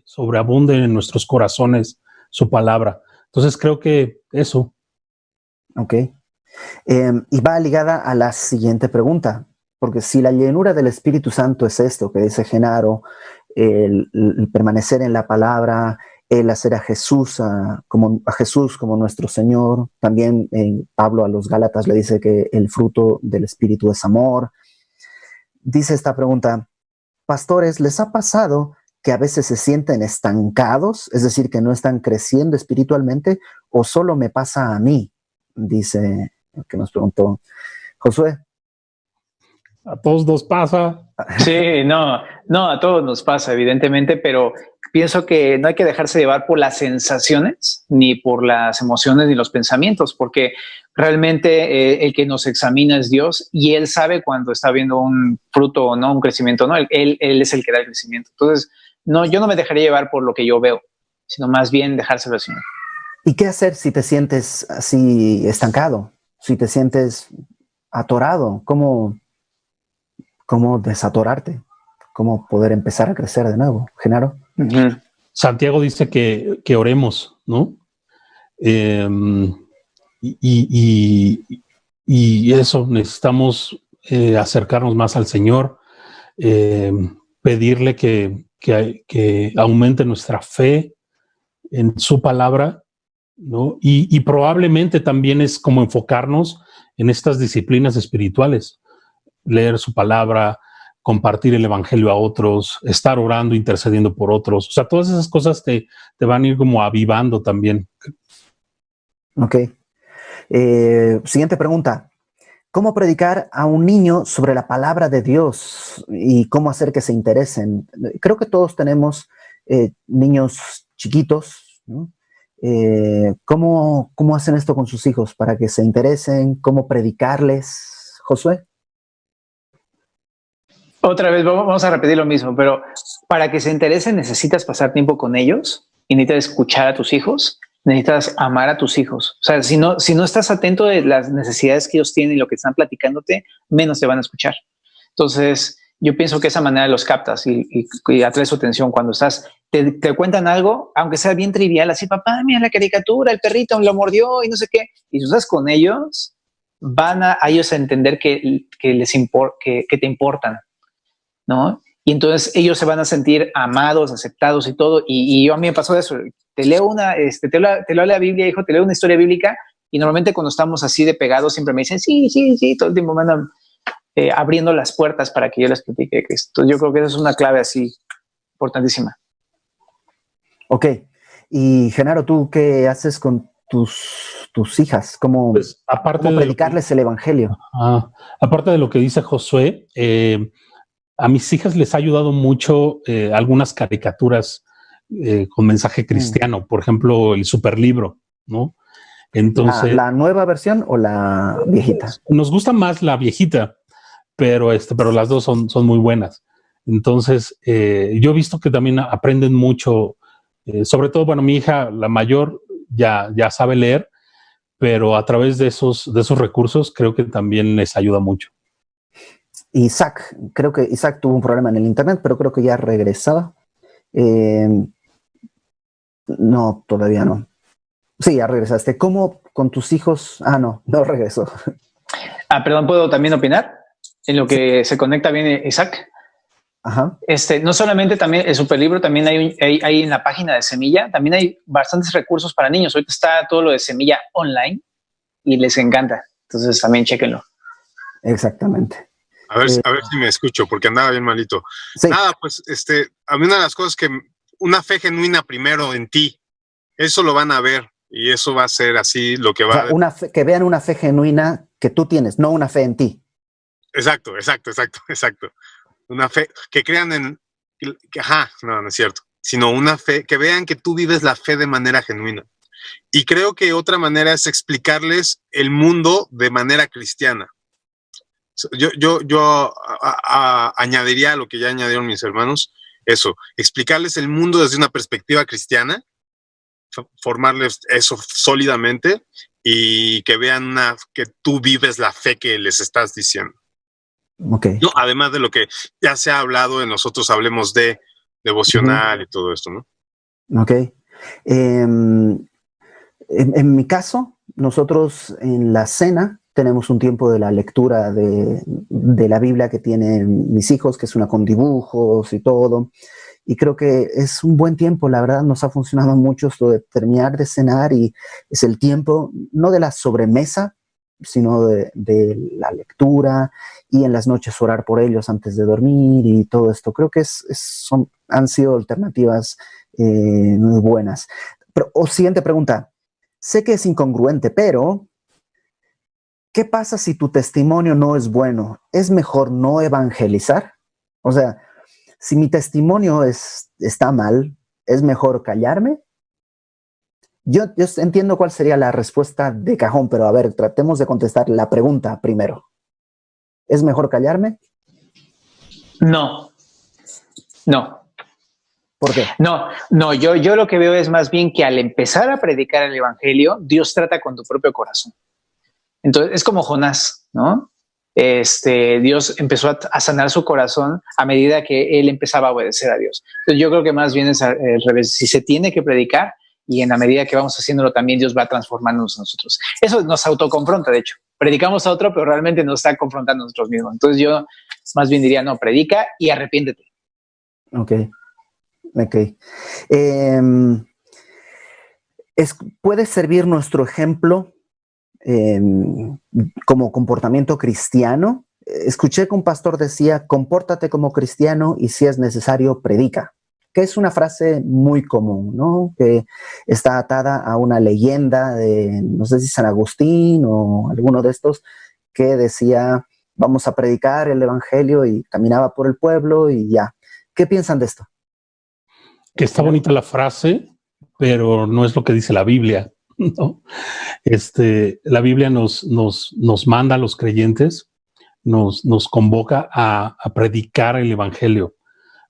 sobreabunde en nuestros corazones su palabra. Entonces creo que eso. Ok. Y va ligada a la siguiente pregunta, porque si la llenura del Espíritu Santo es esto que dice Genaro, el permanecer en la palabra, el hacer a Jesús como nuestro Señor, también Pablo a los Gálatas le dice que el fruto del Espíritu es amor. Dice esta pregunta, pastores, ¿les ha pasado que a veces se sienten estancados, es decir, que no están creciendo espiritualmente, o solo me pasa a mí? Dice el que nos preguntó Josué. A todos nos pasa. Sí, no, a todos nos pasa, evidentemente, pero pienso que no hay que dejarse llevar por las sensaciones, ni por las emociones, ni los pensamientos, porque realmente el que nos examina es Dios y Él sabe cuando está viendo un fruto o no, un crecimiento, ¿no? Él es el que da el crecimiento. Entonces, no, yo no me dejaría llevar por lo que yo veo, sino más bien dejárselo al Señor. ¿Y qué hacer si te sientes así estancado? Si te sientes atorado, ¿cómo desatorarte? ¿Cómo poder empezar a crecer de nuevo? Genaro. Uh-huh. Santiago dice que oremos, ¿no? Y eso, necesitamos acercarnos más al Señor, pedirle que aumente nuestra fe en su palabra, ¿no? Y probablemente también es como enfocarnos en estas disciplinas espirituales, leer su palabra, compartir el evangelio a otros, estar orando, intercediendo por otros. O sea, todas esas cosas te van a ir como avivando también. Ok. Siguiente pregunta. ¿Cómo predicar a un niño sobre la palabra de Dios y cómo hacer que se interesen? Creo que todos tenemos niños chiquitos, ¿no? ¿Cómo hacen esto con sus hijos para que se interesen? ¿Cómo predicarles? Josué. Otra vez, vamos a repetir lo mismo, pero para que se interesen necesitas pasar tiempo con ellos y necesitas escuchar a tus hijos, necesitas amar a tus hijos. O sea, si no estás atento de las necesidades que ellos tienen y lo que están platicándote, menos te van a escuchar. Entonces, yo pienso que esa manera los captas y atraes su atención cuando te cuentan algo, aunque sea bien trivial, así, papá, mira la caricatura, el perrito lo mordió y no sé qué, y tú estás con ellos, van a ellos a entender que te importan, ¿no? Y entonces ellos se van a sentir amados, aceptados y todo. Y yo a mí me pasó eso. Te leo te leo la Biblia, hijo, te leo una historia bíblica y normalmente cuando estamos así de pegados siempre me dicen sí, todo el tiempo me andan abriendo las puertas para que yo les platique esto. Yo creo que esa es una clave así importantísima. Ok. Y Genaro, ¿tú qué haces con tus hijas? ¿Cómo predicarles el evangelio? Aparte de lo que dice Josué, a mis hijas les ha ayudado mucho algunas caricaturas con mensaje cristiano, por ejemplo, el Superlibro, ¿no? Entonces, ¿La nueva versión o la viejita? Nos gusta más la viejita, pero las dos son muy buenas. Entonces, yo he visto que también aprenden mucho, sobre todo, bueno, mi hija, la mayor, ya sabe leer, pero a través de esos recursos creo que también les ayuda mucho. Isaac, creo que Isaac tuvo un problema en el internet, pero creo que ya regresaba. No, todavía no. Sí, ya regresaste. ¿Cómo con tus hijos? Ah, no regresó. Perdón, ¿puedo también opinar? En lo que se conecta bien Isaac. Ajá. No solamente también el superlibro, también hay en la página de Semilla, también hay bastantes recursos para niños. Ahorita está todo lo de Semilla online y les encanta. Entonces también chéquenlo. Exactamente. A ver si me escucho, porque andaba bien malito. Sí. Nada, pues, a mí una de las cosas que una fe genuina primero en ti, eso lo van a ver y eso va a ser así lo que va a ver. Que vean una fe genuina que tú tienes, no una fe en ti. Exacto. Una fe, que crean en, no es cierto, sino una fe, que vean que tú vives la fe de manera genuina. Y creo que otra manera es explicarles el mundo de manera cristiana. Yo añadiría a lo que ya añadieron mis hermanos, eso, explicarles el mundo desde una perspectiva cristiana, formarles eso sólidamente y que vean que tú vives la fe que les estás diciendo. Okay. No, además de lo que ya se ha hablado, nosotros hablemos de devocional y todo esto, ¿no? Ok. En mi caso, nosotros en la cena tenemos un tiempo de la lectura de la Biblia que tienen mis hijos, que es una con dibujos y todo. Y creo que es un buen tiempo, la verdad nos ha funcionado mucho esto de terminar de cenar y es el tiempo, no de la sobremesa, sino de la lectura y en las noches orar por ellos antes de dormir y todo esto. Creo que han sido alternativas muy buenas. Pero, siguiente pregunta. Sé que es incongruente, pero ¿qué pasa si tu testimonio no es bueno? ¿Es mejor no evangelizar? O sea, si mi testimonio está mal, ¿es mejor callarme? Yo entiendo cuál sería la respuesta de cajón, pero a ver, tratemos de contestar la pregunta primero. ¿Es mejor callarme? No. ¿Por qué? No, yo lo que veo es más bien que al empezar a predicar el evangelio, Dios trata con tu propio corazón. Entonces, es como Jonás, ¿no? Dios empezó a sanar su corazón a medida que él empezaba a obedecer a Dios. Entonces, yo creo que más bien es al revés. Si se tiene que predicar, y en la medida que vamos haciéndolo también Dios va transformándonos a nosotros. Eso nos autoconfronta, de hecho. Predicamos a otro, pero realmente nos está confrontando a nosotros mismos. Entonces yo más bien diría, no, predica y arrepiéntete. Ok. ¿Puede servir nuestro ejemplo como comportamiento cristiano? Escuché que un pastor decía, compórtate como cristiano y si es necesario, predica. Que es una frase muy común, ¿no? Que está atada a una leyenda de, no sé si San Agustín o alguno de estos, que decía, vamos a predicar el evangelio y caminaba por el pueblo y ya. ¿Qué piensan de esto? Que está bonita la frase, pero no es lo que dice la Biblia, ¿no? La Biblia nos manda a los creyentes, nos convoca a predicar el evangelio,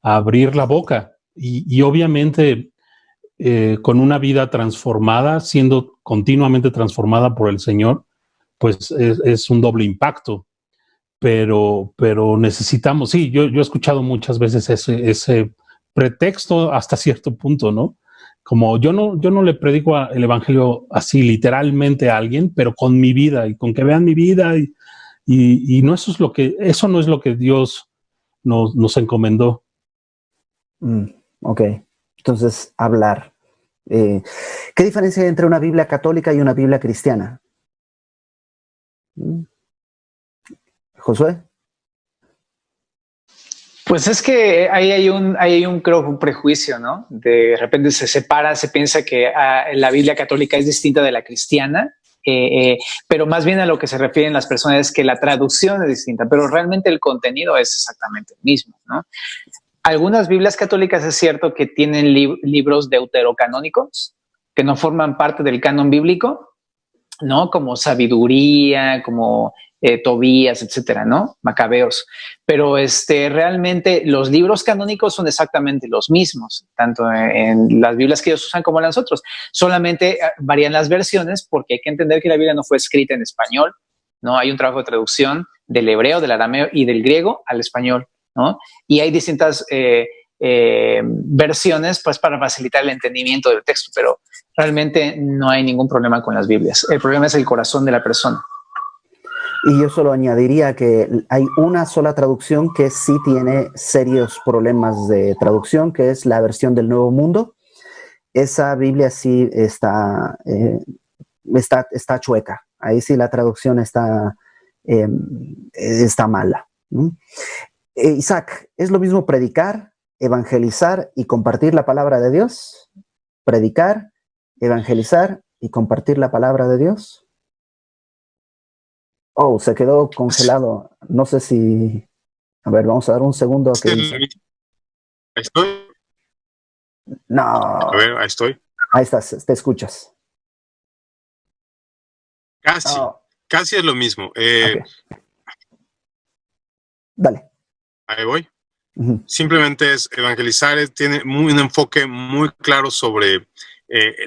a abrir la boca. Y obviamente con una vida transformada, siendo continuamente transformada por el Señor, pues es un doble impacto. Pero necesitamos, sí, yo he escuchado muchas veces ese pretexto hasta cierto punto, ¿no? Como yo no le predico el evangelio así literalmente a alguien, pero con mi vida y con que vean mi vida y no eso no es lo que Dios nos encomendó. Ok, entonces hablar. ¿Qué diferencia hay entre una Biblia católica y una Biblia cristiana? Josué. Pues es que ahí hay un creo, un prejuicio, ¿no? De repente se separa, se piensa que la Biblia católica es distinta de la cristiana, pero más bien a lo que se refieren las personas es que la traducción es distinta, pero realmente el contenido es exactamente el mismo, ¿no? Algunas Biblias católicas es cierto que tienen libros deuterocanónicos que no forman parte del canon bíblico, ¿no? Como Sabiduría, como Tobías, etcétera, ¿no? Macabeos. Pero realmente los libros canónicos son exactamente los mismos, tanto en las Biblias que ellos usan como las otras. Solamente varían las versiones porque hay que entender que la Biblia no fue escrita en español, ¿no? Hay un trabajo de traducción del hebreo, del arameo y del griego al español, ¿no? Y hay distintas versiones pues para facilitar el entendimiento del texto, pero realmente no hay ningún problema con las Biblias. El problema es el corazón de la persona. Y yo solo añadiría que hay una sola traducción que sí tiene serios problemas de traducción, que es la versión del Nuevo Mundo. Esa Biblia sí está chueca. Ahí sí la traducción está mala. Isaac, ¿es lo mismo predicar, evangelizar y compartir la palabra de Dios? Predicar, evangelizar y compartir la palabra de Dios. Oh, se quedó congelado. No sé si... A ver, vamos a dar un segundo. Sí, ahí estoy. No. A ver, ahí estoy. Ahí estás, te escuchas. Casi, casi es lo mismo. Okay. Dale. Ahí voy. Simplemente es evangelizar, tiene un enfoque muy claro sobre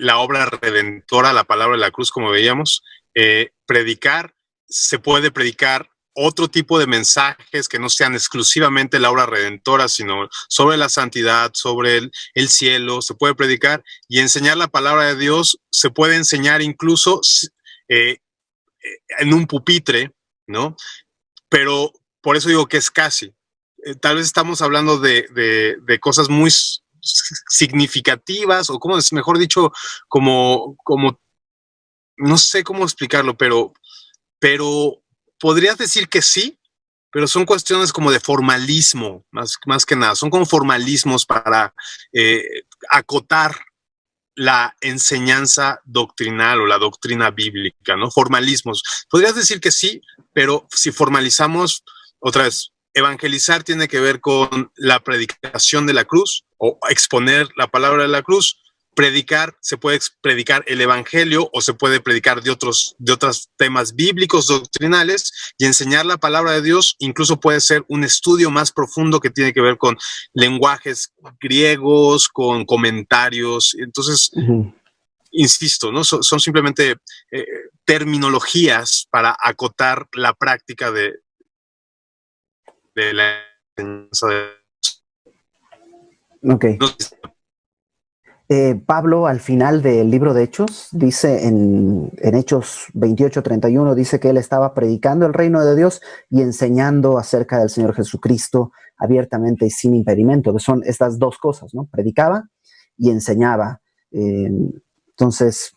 la obra redentora, la palabra de la cruz, como veíamos. Predicar, se puede predicar otro tipo de mensajes que no sean exclusivamente la obra redentora, sino sobre la santidad, sobre el cielo, se puede predicar y enseñar la palabra de Dios, se puede enseñar incluso en un pupitre, ¿no? Pero por eso digo que es casi. Tal vez estamos hablando de cosas muy significativas, o como mejor dicho, como no sé cómo explicarlo, pero podrías decir que sí, pero son cuestiones como de formalismo, más que nada. Son como formalismos para acotar la enseñanza doctrinal o la doctrina bíblica, ¿no? Formalismos. Podrías decir que sí, pero si formalizamos, otra vez, evangelizar tiene que ver con la predicación de la cruz o exponer la palabra de la cruz. Predicar, se puede predicar el evangelio o se puede predicar de otros temas bíblicos, doctrinales, y enseñar la palabra de Dios incluso puede ser un estudio más profundo que tiene que ver con lenguajes griegos, con comentarios. Entonces, insisto, ¿no? Son simplemente terminologías para acotar la práctica de la enseñanza de Ok. Pablo, al final del libro de Hechos, dice en Hechos 28:31, dice que él estaba predicando el reino de Dios y enseñando acerca del Señor Jesucristo abiertamente y sin impedimento, que son estas dos cosas, ¿no? Predicaba y enseñaba. Entonces,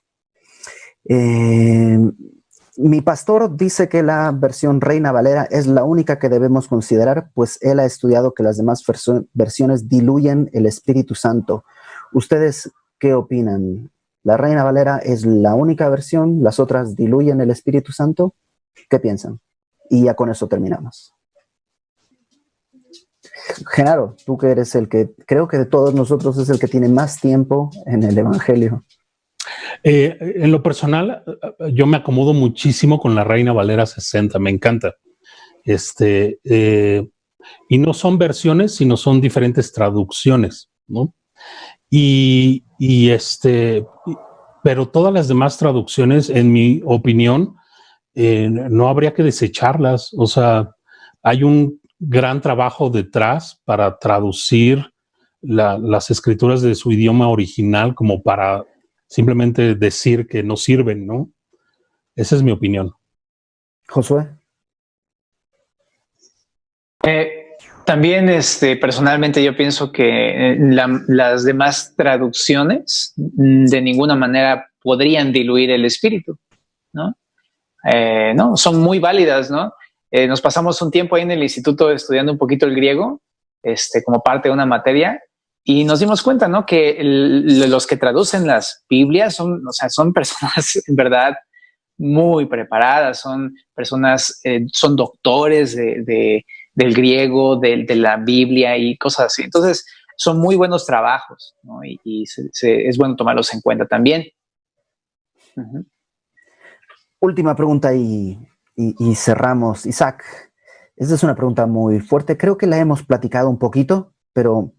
mi pastor dice que la versión Reina Valera es la única que debemos considerar, pues él ha estudiado que las demás versiones diluyen el Espíritu Santo. ¿Ustedes qué opinan? ¿La Reina Valera es la única versión? ¿Las otras diluyen el Espíritu Santo? ¿Qué piensan? Y ya con eso terminamos. Genaro, tú que eres el que, creo que de todos nosotros es el que tiene más tiempo en el Evangelio. En lo personal, yo me acomodo muchísimo con la Reina Valera 60, me encanta. Y no son versiones, sino son diferentes traducciones, ¿no? Pero todas las demás traducciones, en mi opinión, no habría que desecharlas. O sea, hay un gran trabajo detrás para traducir las escrituras de su idioma original como para simplemente decir que no sirven, ¿no? Esa es mi opinión. Josué. También, personalmente yo pienso que las demás traducciones de ninguna manera podrían diluir el espíritu, ¿no? No, son muy válidas, ¿no? Nos pasamos un tiempo ahí en el instituto estudiando un poquito el griego, como parte de una materia, y nos dimos cuenta, ¿no? Que los que traducen las Biblias son personas en verdad muy preparadas, son personas, son doctores del griego, de la Biblia y cosas así. Entonces, son muy buenos trabajos, ¿no? Y es bueno tomarlos en cuenta también. Última pregunta y cerramos. Isaac, esta es una pregunta muy fuerte. Creo que la hemos platicado un poquito, pero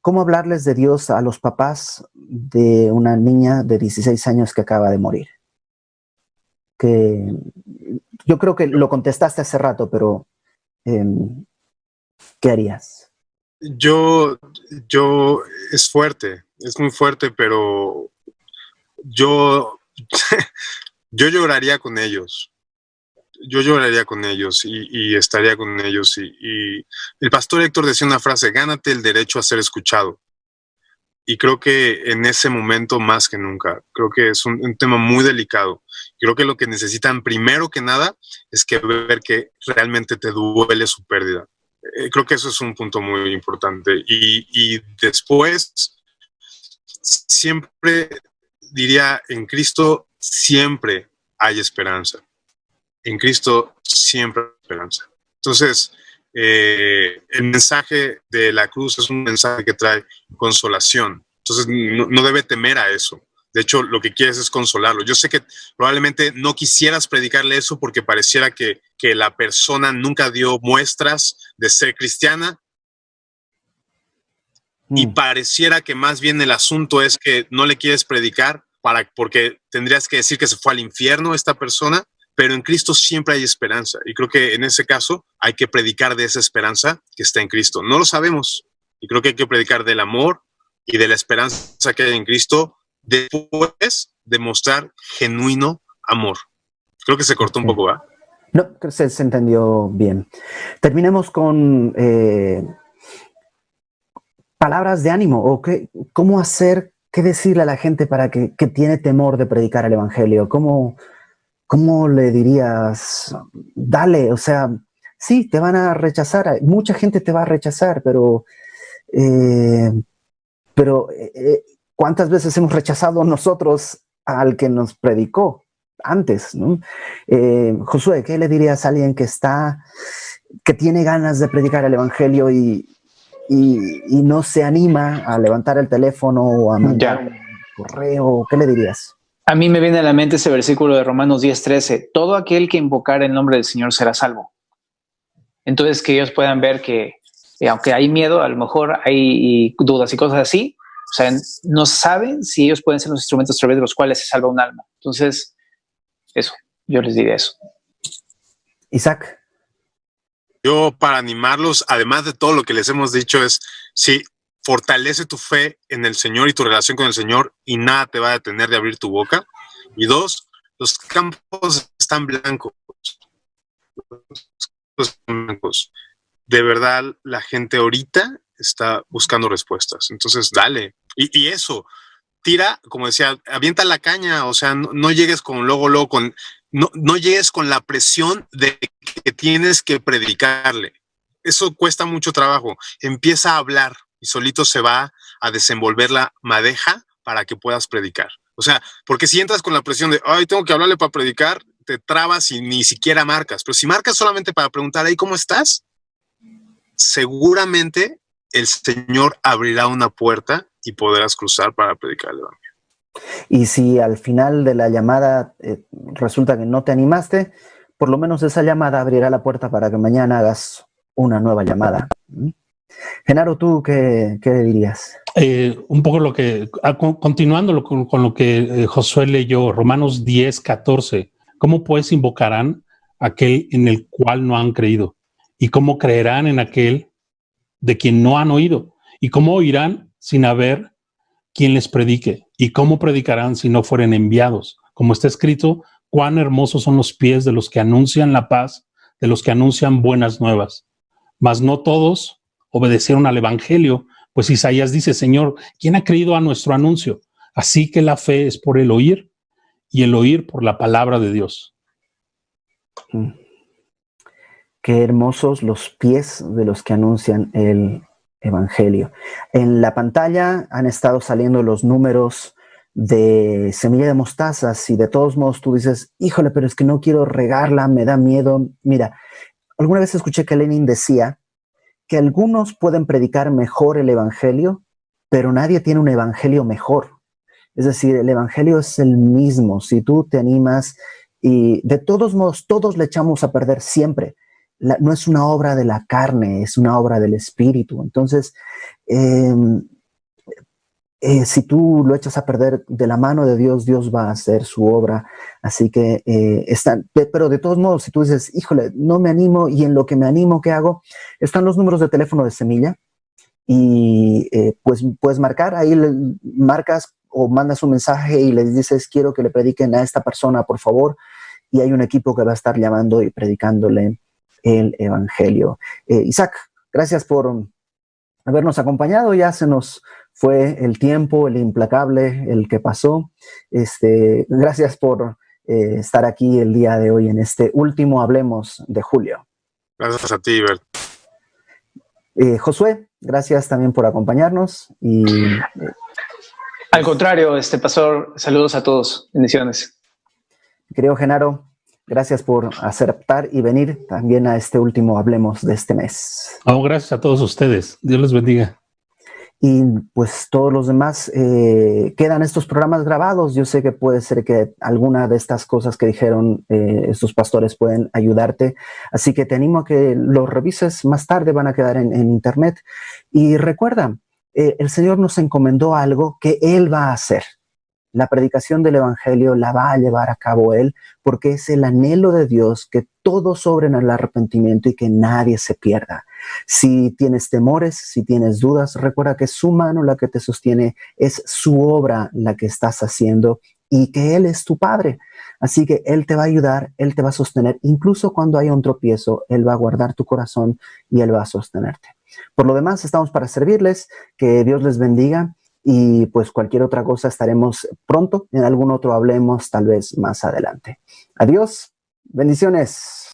¿cómo hablarles de Dios a los papás de una niña de 16 años que acaba de morir? Yo creo que lo contestaste hace rato, pero ¿qué harías? Yo, es fuerte, es muy fuerte, pero yo, yo lloraría con ellos. Yo lloraría con ellos y estaría con ellos. Y el pastor Héctor decía una frase: gánate el derecho a ser escuchado. Y creo que en ese momento más que nunca, creo que es un tema muy delicado. Creo que lo que necesitan primero que nada es que ver que realmente te duele su pérdida. Creo que eso es un punto muy importante. Y después, siempre diría, en Cristo siempre hay esperanza. En Cristo siempre hay esperanza. Entonces, el mensaje de la cruz es un mensaje que trae consolación. Entonces, no debe temer a eso. De hecho, lo que quieres es consolarlo. Yo sé que probablemente no quisieras predicarle eso porque pareciera que la persona nunca dio muestras de ser cristiana. Y pareciera que más bien el asunto es que no le quieres predicar porque tendrías que decir que se fue al infierno esta persona. Pero en Cristo siempre hay esperanza. Y creo que en ese caso hay que predicar de esa esperanza que está en Cristo. No lo sabemos. Y creo que hay que predicar del amor y de la esperanza que hay en Cristo después de mostrar genuino amor. Creo que se cortó un poco, ¿verdad? No, creo que se entendió bien. Terminemos con palabras de ánimo. O ¿cómo hacer, qué decirle a la gente para que tiene temor de predicar el evangelio? ¿Cómo le dirías? Dale, o sea, sí, te van a rechazar, mucha gente te va a rechazar, pero ¿cuántas veces hemos rechazado nosotros al que nos predicó antes, ¿no? Josué, ¿qué le dirías a alguien que tiene ganas de predicar el evangelio y no se anima a levantar el teléfono o a mandar un correo? ¿Qué le dirías? A mí me viene a la mente ese versículo de Romanos 10:13. Todo aquel que invocar el nombre del Señor será salvo. Entonces, que ellos puedan ver que, aunque hay miedo, a lo mejor hay dudas y cosas así, o sea, no saben si ellos pueden ser los instrumentos a través de los cuales se salva un alma. Entonces, eso, yo les diría eso. Isaac. Yo, para animarlos, además de todo lo que les hemos dicho, es sí, fortalece tu fe en el Señor y tu relación con el Señor y nada te va a detener de abrir tu boca. Y dos, los campos están blancos. De verdad, la gente ahorita está buscando respuestas. Entonces, dale. Y eso, tira, como decía, avienta la caña. O sea, no llegues con luego con... No llegues con la presión de que tienes que predicarle. Eso cuesta mucho trabajo. Empieza a hablar y solito se va a desenvolver la madeja para que puedas predicar. O sea, porque si entras con la presión de, ay, tengo que hablarle para predicar, te trabas y ni siquiera marcas. Pero si marcas solamente para preguntar, hey, ¿cómo estás? Seguramente el Señor abrirá una puerta y podrás cruzar para predicar el evangelio. Y si al final de la llamada resulta que no te animaste, por lo menos esa llamada abrirá la puerta para que mañana hagas una nueva llamada. Genaro, ¿tú qué dirías? Un poco lo que, continuando con lo que Josué leyó, Romanos 10:14. ¿Cómo pues invocarán aquel en el cual no han creído? ¿Y cómo creerán en aquel de quien no han oído? ¿Y cómo oirán sin haber quien les predique? ¿Y cómo predicarán si no fueren enviados? Como está escrito, cuán hermosos son los pies de los que anuncian la paz, de los que anuncian buenas nuevas. Mas no todos obedecieron al evangelio, pues Isaías dice, Señor, ¿quién ha creído a nuestro anuncio? Así que la fe es por el oír y el oír por la palabra de Dios. Qué hermosos los pies de los que anuncian el evangelio. En la pantalla han estado saliendo los números de Semilla de Mostaza. Si de todos modos tú dices, híjole, pero es que no quiero regarla, me da miedo. Mira, alguna vez escuché que Lenin decía que algunos pueden predicar mejor el evangelio, pero nadie tiene un evangelio mejor. Es decir, el evangelio es el mismo. Si tú te animas, y de todos modos, todos le echamos a perder siempre. No es una obra de la carne, es una obra del espíritu. Entonces, si tú lo echas a perder de la mano de Dios, Dios va a hacer su obra. Así que pero de todos modos, si tú dices, híjole, no me animo, y en lo que me animo, ¿qué hago? Están los números de teléfono de Semilla, y pues puedes marcar, ahí marcas o mandas un mensaje y les dices, quiero que le prediquen a esta persona, por favor, y hay un equipo que va a estar llamando y predicándole el evangelio. Isaac, gracias por habernos acompañado. Ya se nos fue el tiempo, el implacable, el que pasó. Gracias por estar aquí el día de hoy en este último Hablemos de julio. Gracias a ti, Bert. Josué, gracias también por acompañarnos. Al contrario, pastor, saludos a todos. Bendiciones. Querido Genaro, gracias por aceptar y venir también a este último Hablemos de este mes. Gracias a todos ustedes. Dios les bendiga. Y pues todos los demás, quedan estos programas grabados. Yo sé que puede ser que alguna de estas cosas que dijeron estos pastores pueden ayudarte. Así que te animo a que los revises más tarde, van a quedar en internet. Y recuerda, el Señor nos encomendó algo que Él va a hacer. La predicación del evangelio la va a llevar a cabo Él, porque es el anhelo de Dios que todos obren al arrepentimiento y que nadie se pierda. Si tienes temores, si tienes dudas, recuerda que es su mano la que te sostiene, es su obra la que estás haciendo y que Él es tu Padre. Así que Él te va a ayudar, Él te va a sostener. Incluso cuando haya un tropiezo, Él va a guardar tu corazón y Él va a sostenerte. Por lo demás, estamos para servirles. Que Dios les bendiga. Y pues cualquier otra cosa estaremos pronto en algún otro Hablemos, tal vez más adelante. Adiós, bendiciones.